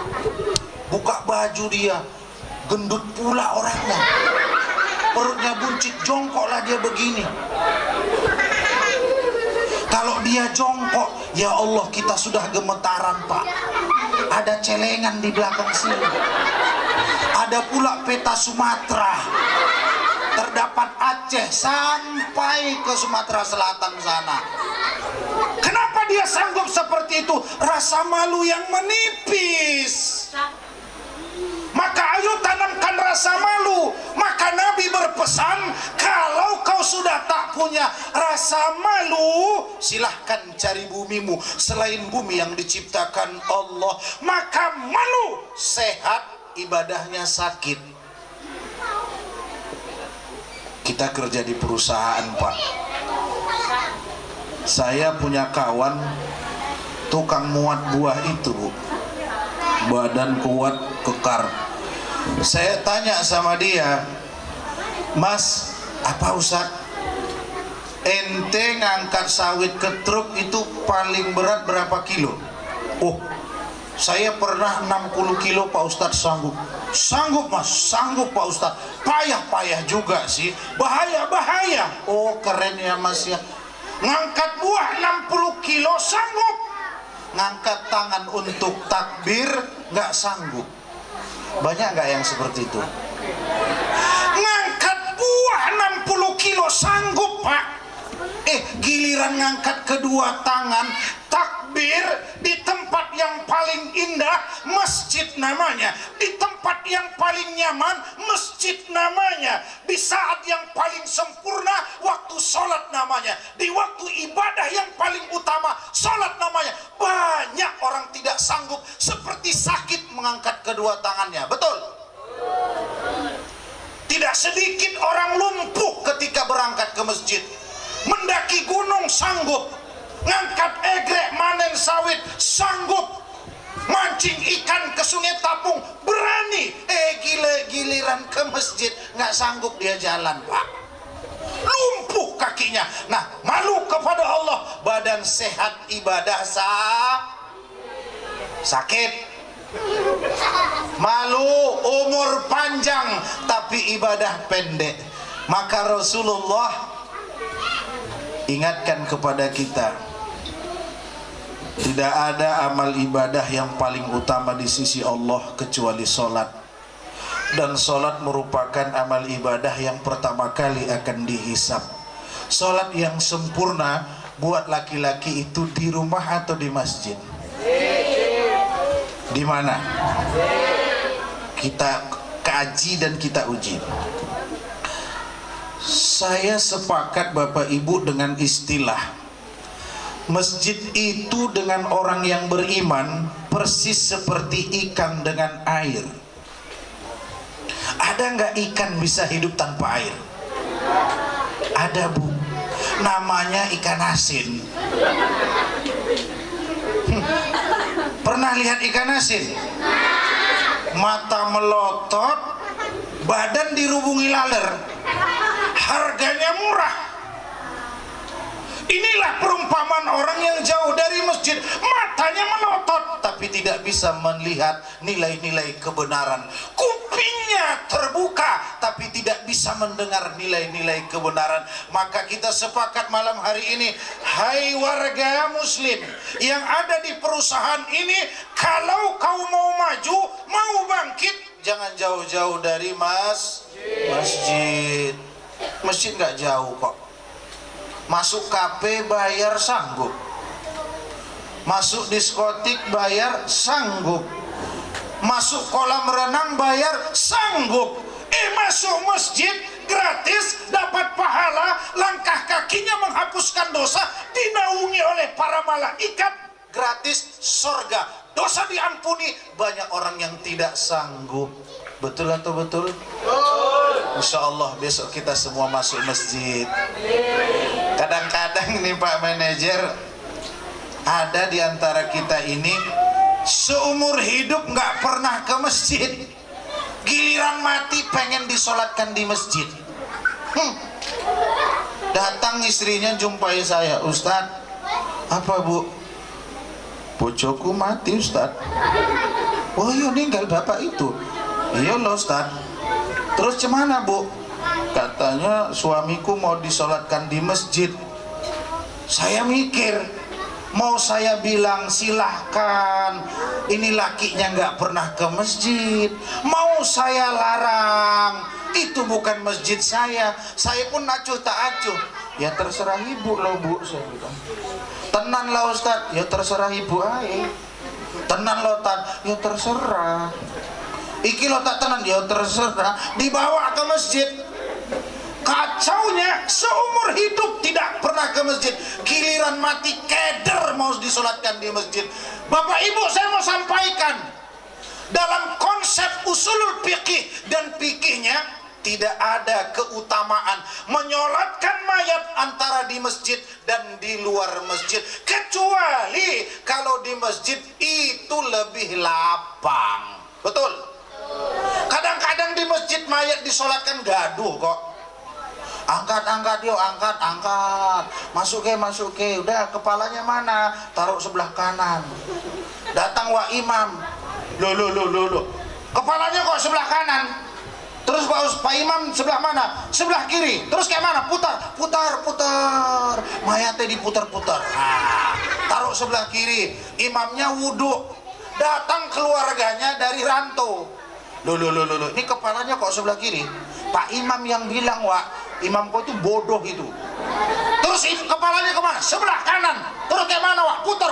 Buka baju dia, gendut pula orangnya. Perutnya buncit, jongkoklah dia begini. Kalau dia jongkok, ya Allah, kita sudah gemetaran Pak. Ada celengan di belakang sini. Ada pula peta Sumatera. Terdapat Aceh sampai ke Sumatera Selatan sana. Kenapa dia sanggup seperti itu? Rasa malu yang menipis. Maka ayo tanamkan rasa malu. Maka Nabi berpesan, kalau kau sudah tak punya rasa malu, silahkan cari bumimu selain bumi yang diciptakan Allah. Maka malu sehat, ibadahnya sakit. Kita kerja di perusahaan Pak. Saya punya kawan tukang muat buah itu Bu. Badan kuat, kekar. Saya tanya sama dia, Mas, apa Ustaz? Ente ngangkat sawit ke truk itu paling berat berapa kilo? Oh, saya pernah 60 kilo Pak Ustaz sanggup. Sanggup Mas, sanggup Pak Ustaz. Payah-payah juga sih, bahaya-bahaya. Oh keren ya Mas ya. Ngangkat buah 60 kilo sanggup. Ngangkat tangan untuk takbir nggak sanggup. Banyak nggak yang seperti itu? Ngangkat buah 60 kilo sanggup Pak. Giliran ngangkat kedua tangan, takbir di tempat yang paling indah, masjid namanya. Di tempat yang paling nyaman, masjid namanya. Di saat yang paling sempurna, waktu sholat namanya. Di waktu ibadah yang paling utama, sholat namanya. Banyak orang tidak sanggup, seperti sakit mengangkat kedua tangannya. Betul? Tidak sedikit orang lumpuh ketika berangkat ke masjid. Mendaki gunung sanggup, ngangkat egrek manen sawit sanggup, mancing ikan ke sungai Tapung berani. Giliran ke masjid nggak sanggup dia jalan Pak. Lumpuh kaki kakinya. Nah, malu kepada Allah, badan sehat ibadah sakit. Malu umur panjang tapi ibadah pendek. Maka Rasulullah ingatkan kepada kita, tidak ada amal ibadah yang paling utama di sisi Allah kecuali sholat. Dan sholat merupakan amal ibadah yang pertama kali akan dihisab. Sholat yang sempurna buat laki-laki itu di rumah atau di masjid? Di mana? Kita kaji dan kita uji. Saya sepakat Bapak Ibu dengan istilah masjid itu dengan orang yang beriman persis seperti ikan dengan air. Ada nggak ikan bisa hidup tanpa air? Ada, Bu. Namanya ikan asin. Pernah lihat ikan asin? Mata melotot, badan dirubungi laler. Harganya murah. Inilah perumpamaan orang yang jauh dari masjid, matanya melotot tapi tidak bisa melihat nilai-nilai kebenaran. Kupingnya terbuka tapi tidak bisa mendengar nilai-nilai kebenaran. Maka kita sepakat malam hari ini, hai warga muslim yang ada di perusahaan ini, kalau kau mau maju, mau bangkit, jangan jauh-jauh dari masjid. Masjid nggak jauh kok. Masuk kafe bayar sanggup, masuk diskotik bayar sanggup, masuk kolam renang bayar sanggup. Masuk masjid gratis, dapat pahala, langkah kakinya menghapuskan dosa, dinaungi oleh para malaikat, gratis surga, dosa diampuni. Banyak orang yang tidak sanggup. Betul atau betul? Insya Allah besok kita semua masuk masjid. Kadang-kadang nih Pak Manajer, ada di antara kita ini seumur hidup nggak pernah ke masjid, giliran mati pengen disolatkan di masjid. Datang istrinya jumpai saya, Ustadz, apa Bu? Bojoku mati Ustadz. Oh iya, meninggal bapak itu. Iya loh Ustadz. Terus gimana Bu? Katanya suamiku mau disolatkan di masjid. Saya mikir, mau saya bilang silahkan, ini lakinya nggak pernah ke masjid. Mau saya larang, itu bukan masjid saya. Saya pun acuh tak acuh. Ya terserah ibu loh Bu, saya bilang. Tenan lah Ustadz, ya terserah ibu aja. Tenan loh Tan, ya terserah. Iki lo tak tenan, ya terserah. Dibawa ke masjid. Kacaunya, seumur hidup tidak pernah ke masjid, giliran mati keder mau disolatkan di masjid. Bapak Ibu, saya mau sampaikan, dalam konsep usulul fikih dan fikihnya tidak ada keutamaan menyolatkan mayat antara di masjid dan di luar masjid, kecuali kalau di masjid itu lebih lapang. Betul? Kadang-kadang di masjid mayat disolatkan gaduh kok. Angkat yuk, angkat. Masuk ke. Udah, kepalanya mana? Taruh sebelah kanan. Datang wak imam. Loh. Kepalanya kok sebelah kanan? Terus Pak Imam sebelah mana? Sebelah kiri. Terus kayak mana? Putar. Mayatnya diputar-putar. Taruh sebelah kiri. Imamnya wudhu. Datang keluarganya dari rantau. Loh. Ini kepalanya kok sebelah kiri? Pak Imam yang bilang, Wak. Imam kau itu bodoh itu. Terus kepalanya kemana? Sebelah kanan. Terus kayak mana Wak? Putar.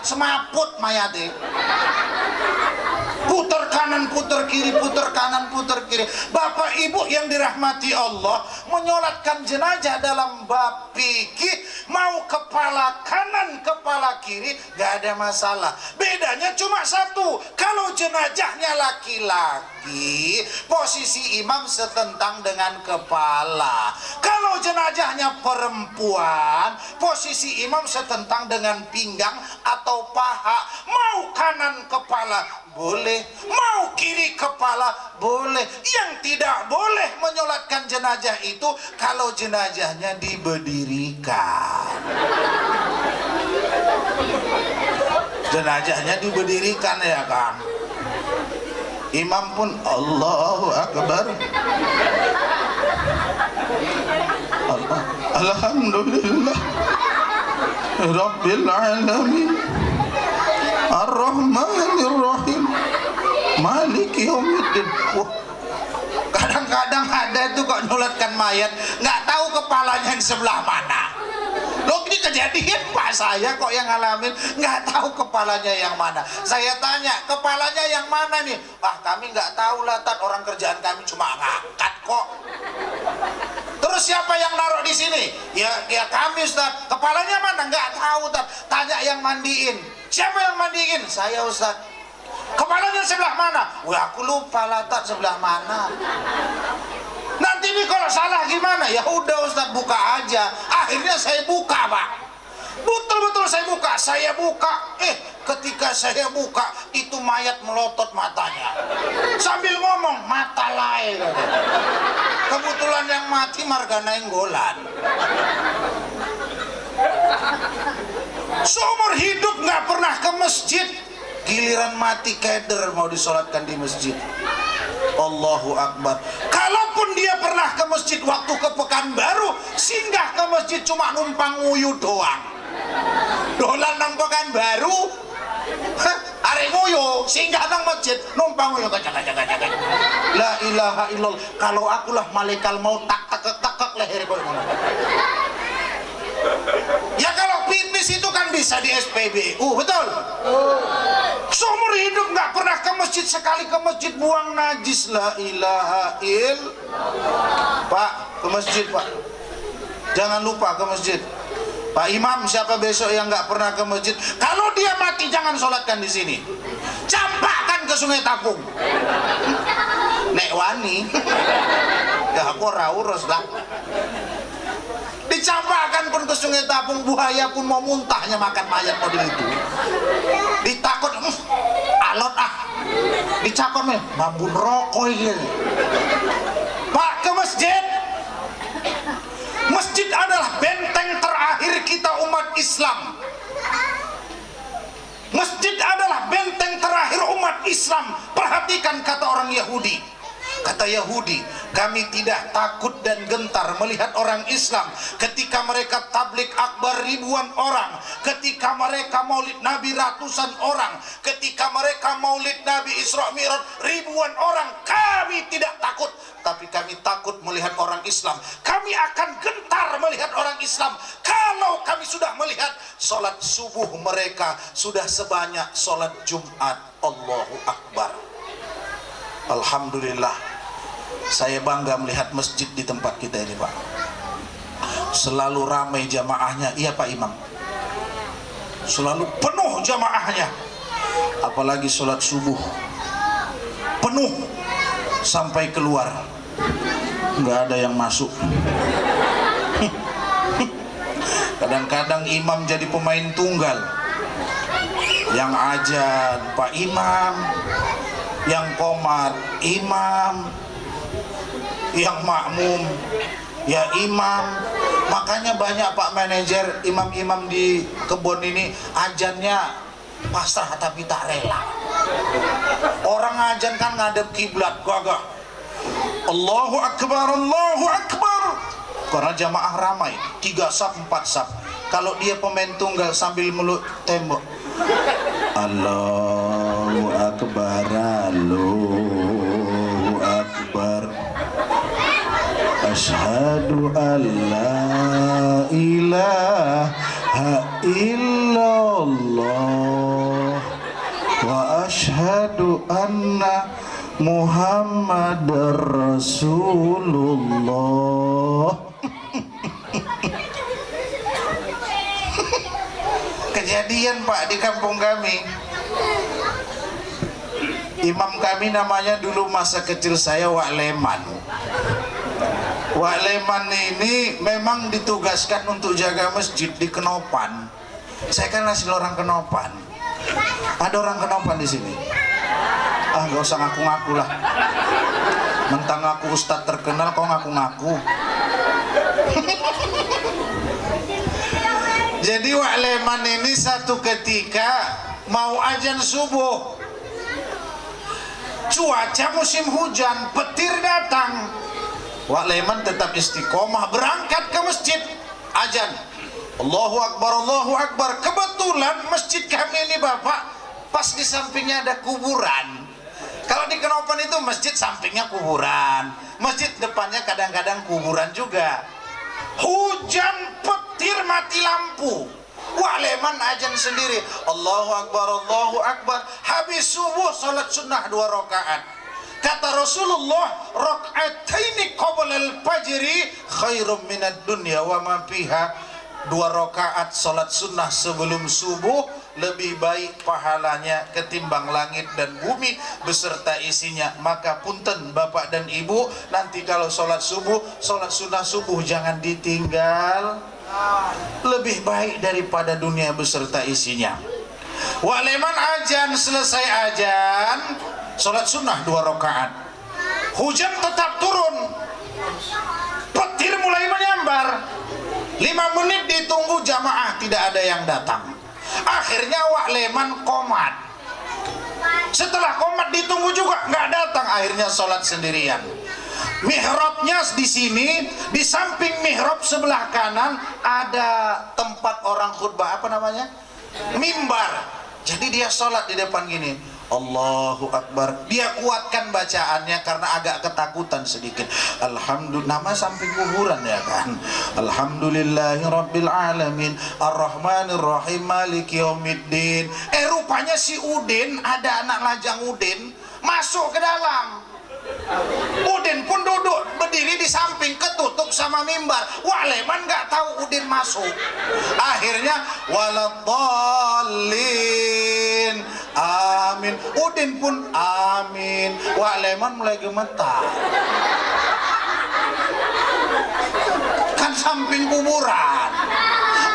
Semaput mayatnya. Putar kanan, putar kiri. Bapak Ibu yang dirahmati Allah, menyolatkan jenazah dalam bab fikih, mau kepala kanan, kepala kiri, gak ada masalah. Bedanya cuma satu, kalau jenazahnya laki-laki, posisi imam setentang dengan kepala. Kalau jenazahnya perempuan, posisi imam setentang dengan pinggang atau paha. Mau kanan kepala boleh, mau kiri kepala boleh. Yang tidak boleh menyolatkan jenazah itu kalau jenazahnya diberdirikan. Jenazahnya diberdirikan ya kan. Imam pun Allahu Akbar. Alhamdulillah Rabbil Alamin Ar-Rahmanir Rahim Maliki Yaumiddin. Kadang-kadang ada tuh kok nyolatkan mayat nggak tahu kepalanya yang sebelah mana. Loh, ini kejadian Pak, saya kok yang ngalamin nggak tahu kepalanya yang mana. Saya tanya, kepalanya yang mana nih? Wah, kami nggak tahu lah, Tat, orang kerjaan kami cuma ngangkat kok. Terus siapa yang naruh di sini? Ya kami, Ustaz. Kepalanya mana? Nggak tahu, Tat. Tanya yang mandiin. Siapa yang mandiin? Saya, Ustaz. Kepalanya sebelah mana? Wah, aku lupa lah, Tat, sebelah mana. Nanti ini kalau salah gimana? Ya udah, Ustaz, buka aja. Akhirnya saya buka, Pak. Betul-betul saya buka. Ketika saya buka, itu mayat melotot matanya. Sambil ngomong, mata lain. Kebetulan yang mati Marga Nainggolan. Seumur hidup nggak pernah ke masjid. Giliran mati keder mau disolatkan di masjid. Allahu Akbar. Kalaupun dia pernah ke masjid waktu ke Pekanbaru, singgah ke masjid cuma numpang nguyu doang. Dolan nang Pekanbaru, arek nguyu, singgah nang masjid, numpang nguyu kacak. La ilaha illallah. Kalau akulah malaikat mau tak leher kok. Ya kalau pipis itu kan bisa di SPBU, betul? Seumur hidup nggak pernah ke masjid, sekali ke masjid buang najis. La ilaha illallah. Pak, ke masjid, Pak. Jangan lupa ke masjid. Pak Imam, siapa besok yang nggak pernah ke masjid? Kalau dia mati jangan sholatkan di sini. Campakkan ke Sungai Tapung. Nek wani. Gak aku urus lah. Dicampakkan pun ke Sungai Tapung, buaya pun mau muntahnya makan mayat model itu. Ditakut, alot ah. Dicakon nih, mabun rokok ini. Pak, ke masjid. Masjid adalah benteng terakhir kita umat Islam. Masjid adalah benteng terakhir umat Islam. Perhatikan kata orang Yahudi. Kata Yahudi, kami tidak takut dan gentar melihat orang Islam ketika mereka tablik akbar ribuan orang, ketika mereka maulid Nabi ratusan orang, ketika mereka maulid Nabi Isra Mi'raj ribuan orang. Kami tidak takut, tapi kami takut melihat orang Islam. Kami akan gentar melihat orang Islam kalau kami sudah melihat sholat subuh mereka sudah sebanyak sholat Jumat. Allahu Akbar. Alhamdulillah, saya bangga melihat masjid di tempat kita ini, Pak. Selalu ramai jamaahnya. Iya, Pak Imam, selalu penuh jamaahnya. Apalagi sholat subuh penuh sampai keluar, nggak ada yang masuk. Kadang-kadang imam jadi pemain tunggal. Yang ajan Pak Imam, yang komat imam, yang makmum ya imam. Makanya banyak Pak manajer, imam-imam di kebun ini ajannya pasrah tapi tak rela. Orang ajan kan ngadep kiblat, gagah Allahu Akbar, Allahu Akbar, karena jamaah ramai, 3 saf 4 saf. Kalau dia pemain tunggal sambil meluk tembok, Allahu Akbar, Allahu Akbar, Asyhadu an la ilaha illallah wa asyhadu anna Muhammadar Rasulullah. Kejadian, Pak, di kampung kami. Imam kami namanya dulu masa kecil saya Wak Leman. Wak Leman ini memang ditugaskan untuk jaga masjid di Kenopan. Saya kan asli orang Kenopan. Ada orang Kenopan di sini? Ah, gak usah ngaku-ngaku lah. Mentang aku ustadz terkenal, kau ngaku-ngaku. Jadi Wak Leman ini satu ketika mau azan subuh, cuaca musim hujan, petir datang. Wak Leman tetap istiqomah berangkat ke masjid, azan, Allahu Akbar, Allahu Akbar. Kebetulan masjid kami ini Bapak, pas di sampingnya ada kuburan. Kalau di Kenopan itu masjid sampingnya kuburan, masjid depannya kadang-kadang kuburan juga. Hujan, petir, mati lampu. Wak Leman azan sendiri, Allahu Akbar, Allahu Akbar. Habis subuh salat sunnah 2 rakaat. Kata Rasulullah, rakaataini qabla al-fajri khairum minad dunya wa ma fiha. 2 rakaat salat sunnah sebelum subuh lebih baik pahalanya ketimbang langit dan bumi beserta isinya. Maka punten Bapak dan Ibu, nanti kalau salat subuh, salat sunnah subuh jangan ditinggal, lebih baik daripada dunia beserta isinya. Wak Leman azan, selesai azan, salat sunnah 2 rakaat. Hujan tetap turun, petir mulai menyambar. 5 menit ditunggu jamaah, tidak ada yang datang. Akhirnya Wak Leman komat. Setelah komat ditunggu juga nggak datang, akhirnya sholat sendirian. Mihrabnya di sini, di samping mihrab sebelah kanan ada tempat orang khutbah, apa namanya? Mimbar. Jadi dia sholat di depan gini, Allahu Akbar. Dia kuatkan bacaannya karena agak ketakutan sedikit. Alhamdulillah, nama samping kuburan ya kan. Alhamdulillahirabbil alamin, arrahmanir rahim, maliki yaumiddin. Rupanya si Udin, ada anak lajang Udin, masuk ke dalam. Udin pun duduk berdiri di samping, ketutup sama mimbar. Wak Leman nggak tahu Udin masuk. Akhirnya waladhdallin, amin. Udin pun amin. Wak Leman mulai gemetar. Kan samping kuburan.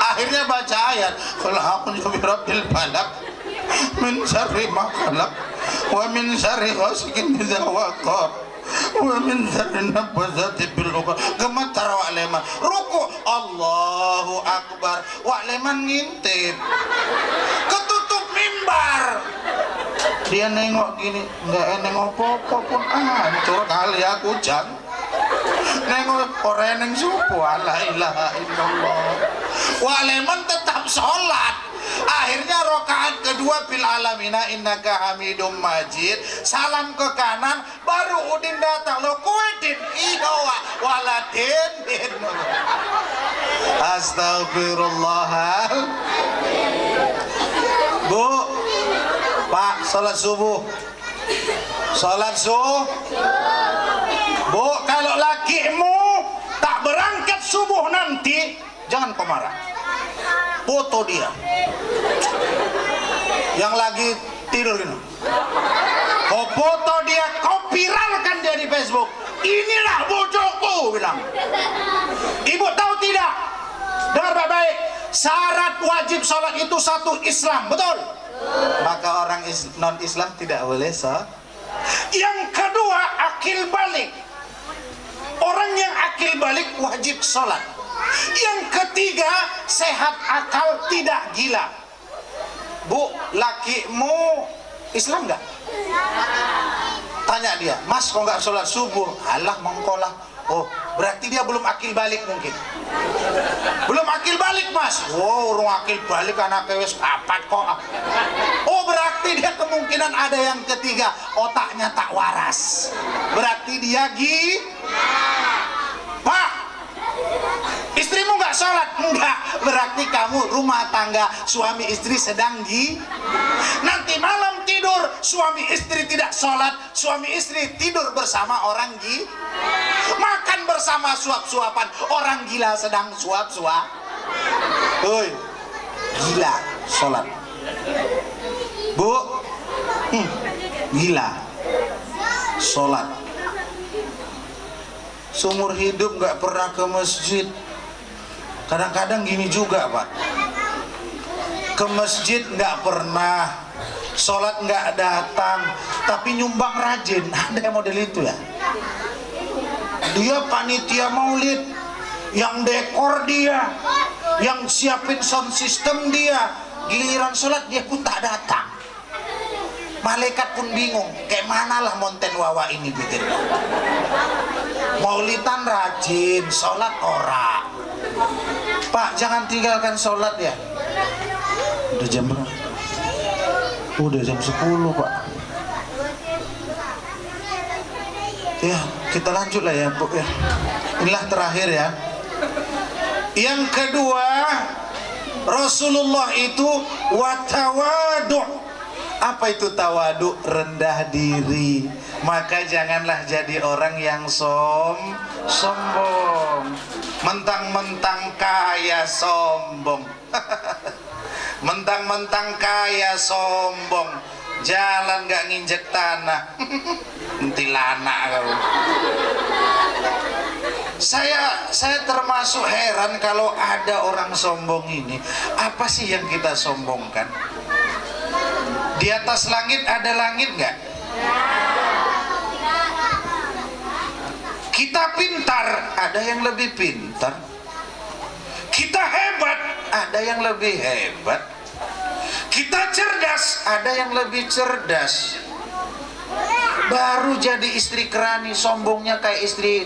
Akhirnya baca ayat, qul a'udzu birabbil falaq min syarri ma khalaq wa min syarri ghasikin idza waqab wa min syarri nafatsati bil 'uqad. Gemetar Wak Leman. Ruku, Allahu Akbar. Wak Leman ngintip, ketutup mimbar. Dia nengok gini, nggak nengok apa-apa pun, hancur kali aku jang. Nengok orang yang subuh, la ilaha illallah. Wak Leman tetap sholat. Akhirnya rakaat kedua fil alamina innaka hamidum majid, salam ke kanan, baru Udin datang. Lo kuedin iya waladin. Astagfirullah. Bu, Pak, salat subuh. Salat subuh. Bu, kalau lakimu tak berangkat subuh nanti, jangan kau marah. Foto dia yang lagi tidur gitu. Kau foto dia, kau viralkan dia di Facebook. Inilah bojoku, bilang. Ibu tahu tidak? Dengar baik-baik. Syarat wajib sholat itu 1 Islam, betul? Maka orang non-Islam tidak boleh sholat. Yang kedua, akil balik. Orang yang akil balik wajib sholat. Yang ketiga, sehat akal, tidak gila. Bu, lakimu Islam nggak? Tanya dia, Mas kok nggak sholat subuh? Alah mengkolah. Oh, berarti dia belum akil balik mungkin. Belum akil balik, Mas. Wow, orang akil balik anak kewes papat kok. Oh, berarti dia kemungkinan ada yang ketiga, otaknya tak waras. Berarti dia Pak, istrimu nggak sholat? Enggak. Berarti kamu rumah tangga suami istri sedang nanti malam tidur suami istri tidak sholat, suami istri tidur bersama orang makan bersama suap-suapan, orang gila sedang suap-suap. Oi, gila sholat. Bu, gila sholat. Seumur hidup nggak pernah ke masjid. Kadang-kadang gini juga Pak, ke masjid nggak pernah, sholat nggak datang, tapi nyumbang rajin. Ada yang model itu ya? Dia panitia maulid, yang dekor dia, yang siapin sound system dia, giliran sholat dia pun tak datang. Malaikat pun bingung, kayak manalah monten wawa ini pikir. Maulidan rajin, sholat ora. Pak, jangan tinggalkan sholat ya. Udah jam berapa? Udah jam 10 Pak. Ya, kita lanjut lah ya Bu ya. Inilah terakhir ya. Yang kedua, Rasulullah itu watawadu. Apa itu tawadu? Rendah diri. Maka janganlah jadi orang yang sombong. Mentang-mentang kaya sombong. Mentang-mentang kaya sombong. Jalan gak nginjek tanah. Kuntilanak kau. Saya termasuk heran kalau ada orang sombong ini. Apa sih yang kita sombongkan? Di atas langit ada langit nggak? Kita pintar, ada yang lebih pintar. Kita hebat, ada yang lebih hebat. Kita cerdas, ada yang lebih cerdas. Baru jadi istri kerani, sombongnya kayak istri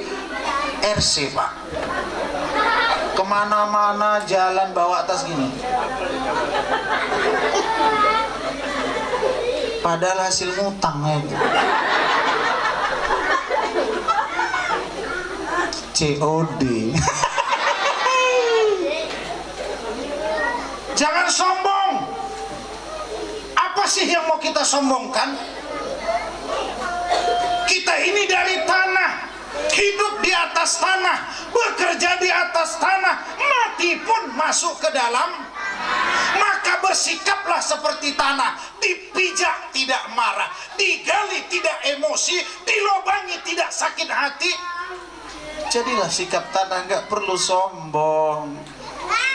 RC Pak. Kemana-mana jalan bawa tas gini. Padahal hasil ngutang itu. COD. Jangan sombong. Apa sih yang mau kita sombongkan? Kita ini dari tanah, hidup di atas tanah, bekerja di atas tanah, mati pun masuk ke dalam. Maka bersikaplah seperti tanah, dipijak tidak marah, digali tidak emosi, dilobangi tidak sakit hati. Jadilah sikap tanah, nggak perlu sombong.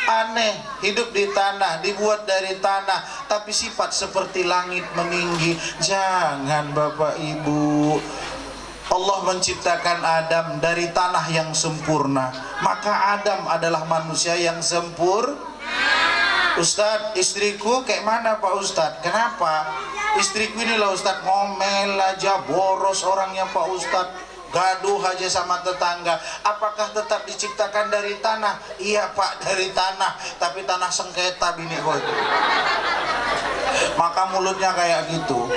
Aneh, hidup di tanah, dibuat dari tanah, tapi sifat seperti langit meninggi. Jangan Bapak Ibu. Allah menciptakan Adam dari tanah yang sempurna, maka Adam adalah manusia yang sempurna. Ustadz, istriku kayak mana Pak Ustadz? Kenapa? Istriku inilah Ustadz, ngomel aja, boros orangnya Pak Ustadz, gaduh aja sama tetangga. Apakah tetap diciptakan dari tanah? Iya Pak, dari tanah, tapi tanah sengketa bini gue. Maka mulutnya kayak gitu.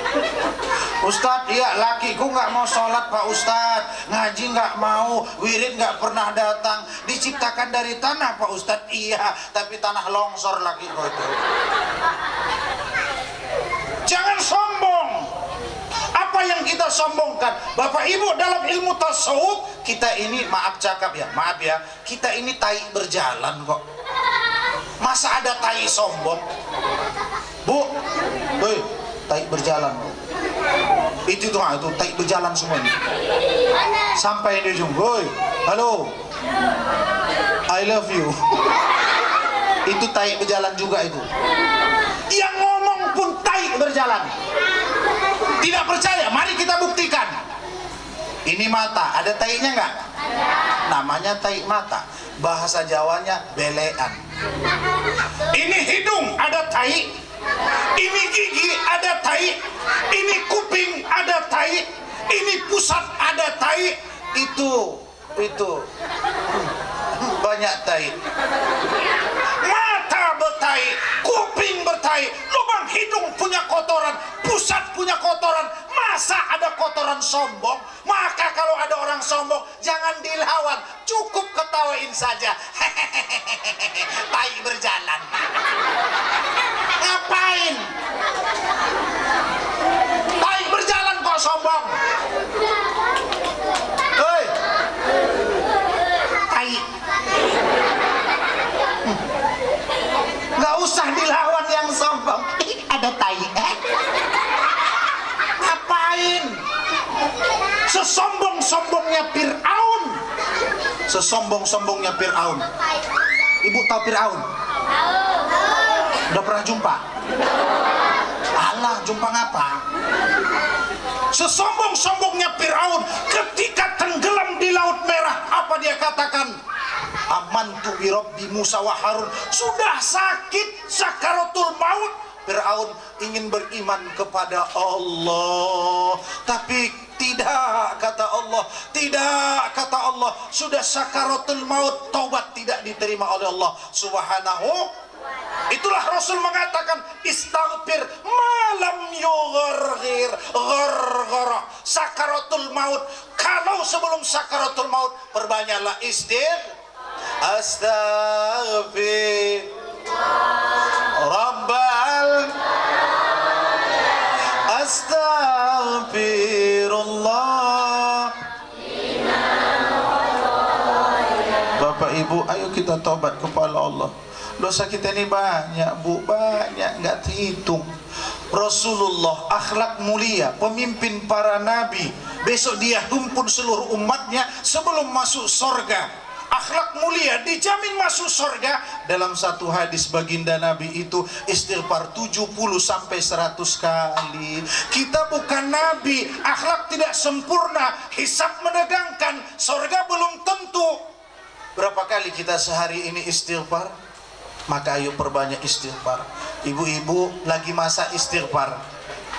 Ustadz, iya lakiku nggak mau sholat Pak Ustadz, ngaji nggak mau, wirid nggak pernah datang. Diciptakan dari tanah Pak Ustadz, iya, tapi tanah longsor lakiku itu. Jangan sombong. Apa yang kita sombongkan? Bapak Ibu, dalam ilmu tasawuf kita ini, maaf cakap ya, maaf ya, kita ini tai berjalan kok. Masa ada tai sombong? Bu, woi, tai berjalan. Itu tuh, itu tai berjalan semuanya. Sampai di ujung, woi, halo, I love you. Itu tai berjalan juga itu. Yang ngomong pun tai berjalan. Tidak percaya? Mari kita buktikan. Ini mata, ada tainya nggak? Namanya tai mata. Bahasa Jawanya belean. Ini hidung, ada tai. Ini gigi, ada tai. Ini kuping, ada tai. Ini pusat, ada tai. Itu banyak tai. Mata bertai, kuping bertai, lubang hidung punya kotoran, pusat punya kotoran. Masa ada kotoran sombong? Maka kalau ada orang sombong, jangan dilawan, cukup ketawain saja. Tai berjalan. Ngapain? Tai berjalan kok sombong? Hei, tai. Nggak usah dilawan yang sombong. Ada tai, Ngapain? Sesombong-sombongnya Fir'aun. Sesombong-sombongnya Fir'aun. Ibu tahu Fir'aun? Udah pernah jumpa? Alah, jumpa ngapa? Sesombong-sombongnya Fir'aun ketika tenggelam di Laut Merah, apa dia katakan? Amantu bi Rabbi Musa wa Harun. Sudah sakit sakaratul maut, Fir'aun ingin beriman kepada Allah, tapi tidak, kata Allah. Tidak, kata Allah. Sudah sakaratul maut, taubat tidak diterima oleh Allah Subhanahu. Itulah Rasul mengatakan, istaghfir malam yugharghir gharghara. Sakaratul maut, kalau sebelum sakaratul maut, perbanyaklah astaghfir Rabbal Astaghfirullah. Bapak Ibu, ayo kita taubat kepada Allah. Dosa kita ini banyak, Bu, banyak, nggak terhitung. Rasulullah akhlak mulia, pemimpin para nabi. Besok dia himpun seluruh umatnya sebelum masuk surga. Akhlak mulia, dijamin masuk surga. Dalam satu hadis baginda Nabi itu istighfar 70 sampai 100 kali. Kita bukan Nabi, akhlak tidak sempurna, hisab menegangkan, surga belum tentu. Berapa kali kita sehari ini istighfar? Maka ayo perbanyak istighfar. Ibu-ibu lagi masak istighfar,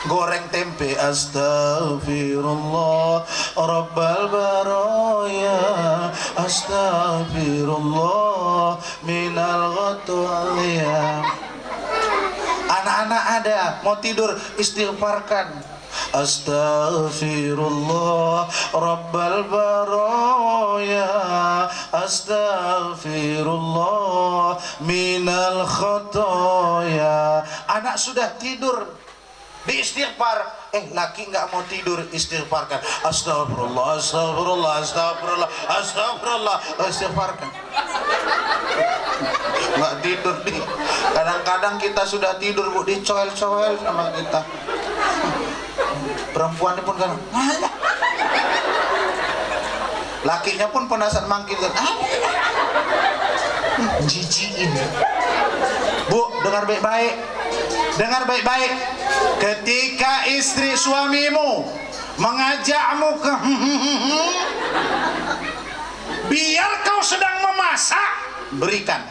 goreng tempe, astaghfirullah rabbal baraya, astaghfirullah minal ghatoya. Anak-anak ada mau tidur, istighfarkan, astaghfirullah rabbal baraya, astaghfirullah minal khotoya. Anak sudah tidur, diistighfar, laki nggak mau tidur, istighfarkan, astagfirullah, astagfirullah, astagfirullah, astagfirullah, istighfarkan. Nggak tidur nih. Kadang-kadang kita sudah tidur, Bu, dicoel-coel sama kita. Perempuan pun kan, lakinya pun penasaran manggil kan, jijiin. Bu, dengar baik-baik. Dengar baik-baik. Ketika istri suamimu mengajakmu ke biar kau sedang memasak, berikan.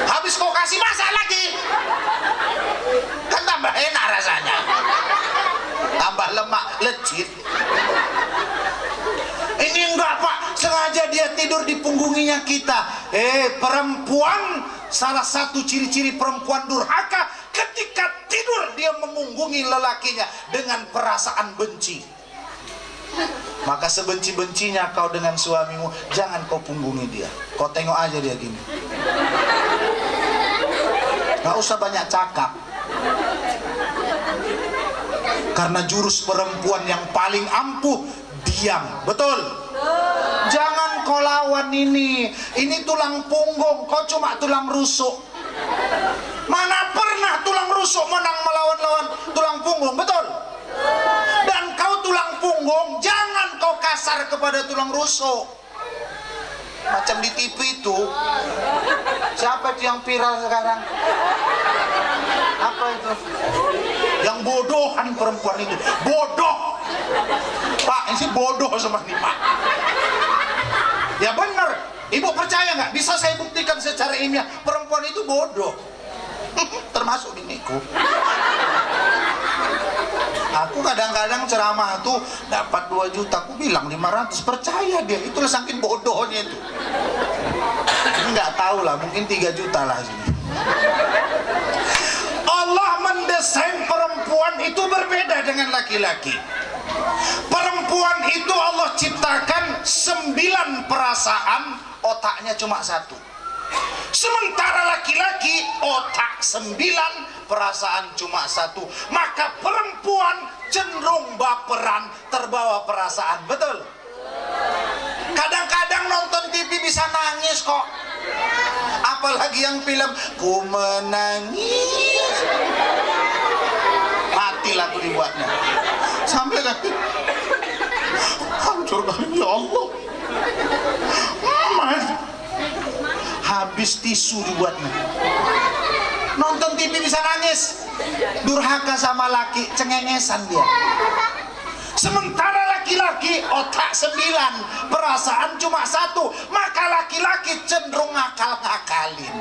Habis kau kasih masak lagi, kan tambah enak rasanya, tambah lemak lecit. Ini enggak, Pak, sengaja dia tidur di punggunginya kita. Perempuan, salah satu ciri-ciri perempuan durhaka, ketika tidur dia memunggungi lelakinya dengan perasaan benci. Maka sebenci-bencinya kau dengan suamimu, jangan kau punggungi dia. Kau tengok aja dia gini. Gak usah banyak cakap. Karena jurus perempuan yang paling ampuh, diam. Betul? Jangan kau lawan ini. Ini tulang punggung, kau cuma tulang rusuk. Mana pernah tulang rusuk menang melawan tulang punggung, betul? Dan kau tulang punggung, jangan kau kasar kepada tulang rusuk. Macam di TV itu, siapa itu yang viral sekarang? Apa itu? Yang bodohan perempuan itu, bodoh. Pak, ini bodoh sama nih, Pak. Ya benar, Ibu percaya nggak? Bisa saya buktikan secara ilmiah, perempuan itu bodoh. Termasuk biniku. Aku kadang-kadang ceramah tuh dapat 2 juta, aku bilang 500, percaya dia, itulah saking bodohnya itu. Nggak tahu lah, mungkin 3 juta lah sini. Allah mendesain perempuan itu berbeda dengan laki-laki. Perempuan itu Allah ciptakan 9 perasaan, otaknya cuma 1. Sementara laki-laki otak 9, perasaan cuma 1. Maka perempuan cenderung baperan, terbawa perasaan. Betul? Kadang-kadang nonton TV bisa nangis kok. Apalagi yang film Ku Menangis, mati lagu dibuatnya. Sampai lagi hancur kali, ya Allah. Habis tisu dibuatnya. Nonton TV bisa nangis. Durhaka sama laki, cengengesan dia. Sementara laki-laki otak 9, perasaan cuma 1, maka laki-laki cenderung ngakal-ngakalin.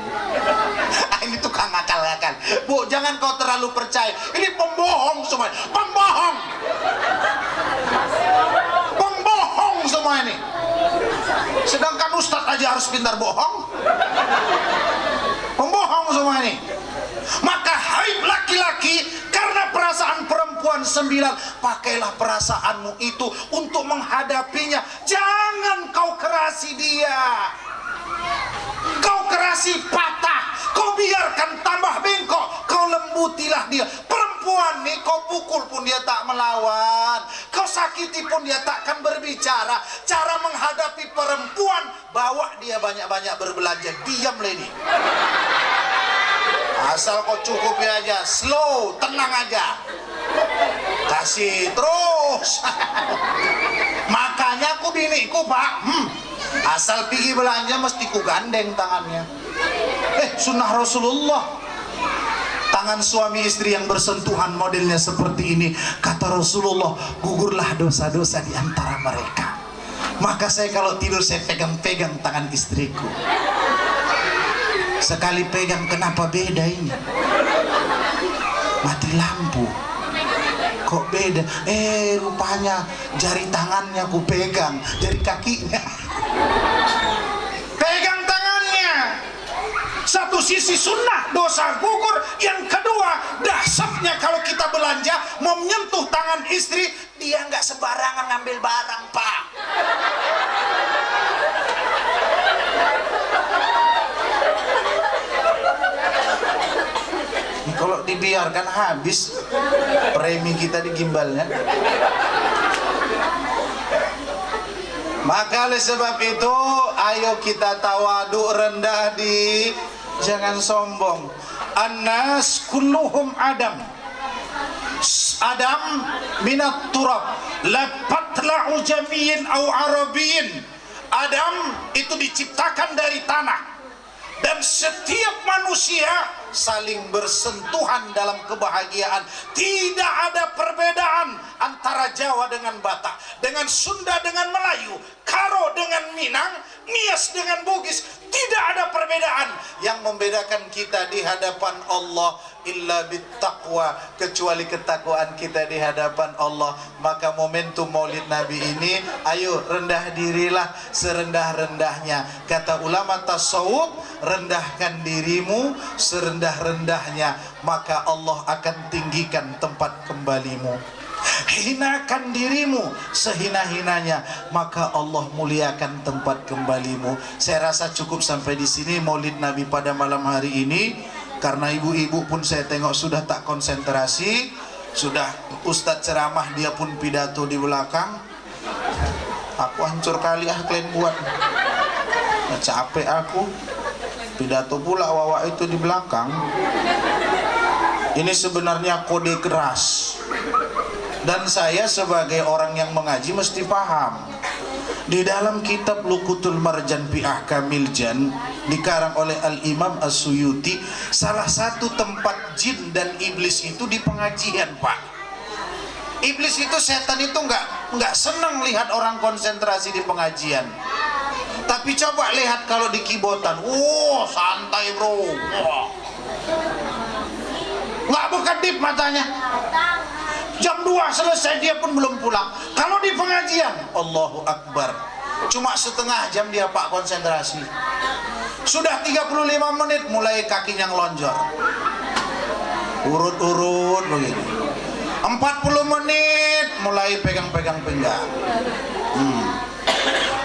Ini tukang ngakal-ngakal. Bu, jangan kau terlalu percaya. Ini pembohong semua. Pembohong. Pembohong semua ini. Sedangkan ustadz aja harus pintar bohong. Pembohong semua ini. Maka hai laki-laki, karena perasaan perempuan 9, pakailah perasaanmu itu untuk menghadapinya. Jangan kau kerasi dia, kau kerasi patah, kau biarkan tambah bengkok, kau lembutilah dia. Perempuan nih, kau pukul pun dia tak melawan, kau sakiti pun dia takkan berbicara. Cara menghadapi perempuan, bawa dia banyak-banyak berbelanja. Diam lady, asal kau cukupi aja, slow, tenang aja, kasih terus. Makanya aku biniku pak, asal pergi belanja mesti ku gandeng tangannya. Sunnah Rasulullah, tangan suami istri yang bersentuhan modelnya seperti ini, kata Rasulullah, gugurlah dosa-dosa di antara mereka. Maka saya kalau tidur saya pegang-pegang tangan istriku. Sekali pegang, kenapa beda ini? Mati lampu. Kok beda? Rupanya jari tangannya ku pegang, jari kakinya. Pegang tangannya. Satu sisi sunnah, dosa gugur. Yang kedua, dahsyatnya kalau kita belanja mau menyentuh tangan istri, dia nggak sembarangan ngambil barang, Pak. Kalau dibiarkan habis premi kita di gimbalnya. Maka oleh sebab itu, ayo kita tawadu, rendah diri, jangan sombong. An-nas kulluhum Adam. Adam minat turab, la patla'u jamiyin au arabiyin. Adam itu diciptakan dari tanah. Dan setiap manusia saling bersentuhan dalam kebahagiaan. Tidak ada perbedaan antara Jawa dengan Batak, dengan Sunda dengan Melayu, Karo dengan Minang, Nias dengan Bugis. Tidak ada perbedaan. Yang membedakan kita di hadapan Allah illa bittaqwa, kecuali ketakwaan kita di hadapan Allah. Maka momentum Maulid Nabi ini, ayo rendah dirilah serendah-rendahnya. Kata ulama tasawuf, rendahkan dirimu serendah-rendahnya, maka Allah akan tinggikan tempat kembalimu. Hinakan dirimu sehina-hinanya, maka Allah muliakan tempat kembalimu. Saya rasa cukup sampai di sini Maulid Nabi pada malam hari ini. Karena ibu-ibu pun saya tengok sudah tak konsentrasi, sudah Ustadz ceramah, dia pun pidato di belakang. Aku hancur kali kalian buat, capek aku. Pidato pula wawa itu di belakang. Ini sebenarnya kode keras. Dan saya sebagai orang yang mengaji mesti paham. Di dalam kitab Luqutul Marjan fi Ahkamil Jan, dikarang oleh Al-Imam As-Suyuti, salah satu tempat jin dan iblis itu di pengajian, Pak. Iblis itu, setan itu nggak senang lihat orang konsentrasi di pengajian. Tapi coba lihat kalau di kibotan, santai bro, nggak berkedip matanya. Jam 2 selesai dia pun belum pulang. Kalau di pengajian, Allahu Akbar, cuma setengah jam dia Pak konsentrasi. Sudah 35 menit mulai kakinya ngelonjor, urut-urut begitu. 40 menit mulai pegang-pegang pinggang.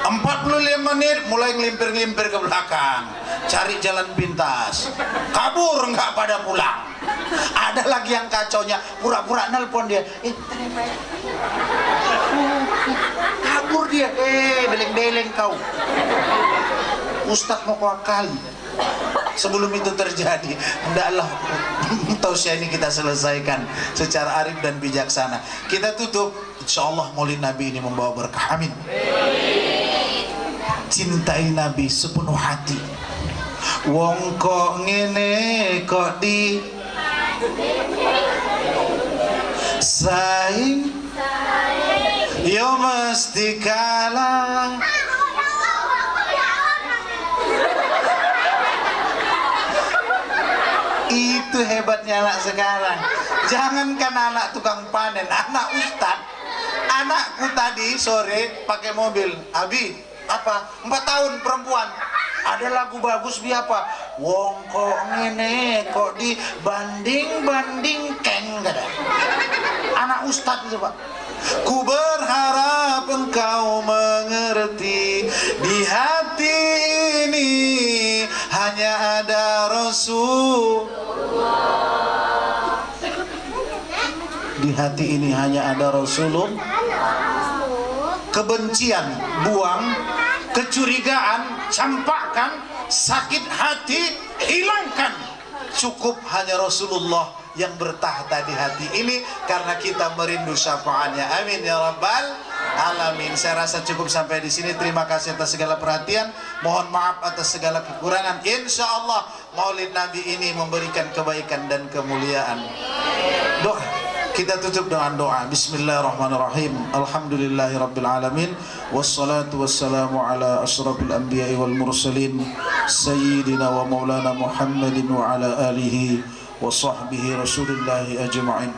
45 menit mulai ngelimpir-ngelimpir ke belakang, cari jalan pintas. Kabur nggak pada pulang. Ada lagi yang kacaunya, pura-pura nelpon dia, kabur dia, beleng-beleng kau. Ustadz mau kau akali. Sebelum itu terjadi, hendaklah tausiah ini kita selesaikan secara arif dan bijaksana. Kita tutup, insya Allah Maulid Nabi ini membawa berkah, amin. Cintai Nabi sepenuh hati. Wong kok ngene kok di Saing yo mesti kalah. Itu hebatnya anak sekarang. Jangankan anak tukang panen, anak ustad. Anakku tadi sore pakai mobil. Abi, apa? 4 tahun perempuan. Ada lagu bagus bi apa? Wong kok ngene kok dibanding keng kada. Anak ustad itu Pak. Ku berharap engkau mengerti, di hati ini hanya ada Rasul. Di hati ini hanya ada Rasulullah. Kebencian buang, kecurigaan campakkan, sakit hati hilangkan. Cukup hanya Rasulullah yang bertahta di hati ini, karena kita merindu syafaatnya. Amin ya rabbal alamin. Saya rasa cukup sampai di sini. Terima kasih atas segala perhatian. Mohon maaf atas segala kekurangan. Insya Allah Maulid Nabi ini memberikan kebaikan dan kemuliaan. Doa. Kita tutup dengan doa. Bismillahirrahmanirrahim. Alhamdulillahirabbil alamin. Wassalatu wassalamu ala asyrafil anbiya'i wal mursalin sayyidina wa maulana Muhammadin wa ala alihi wa sahbihi rasulillahi ajma'in.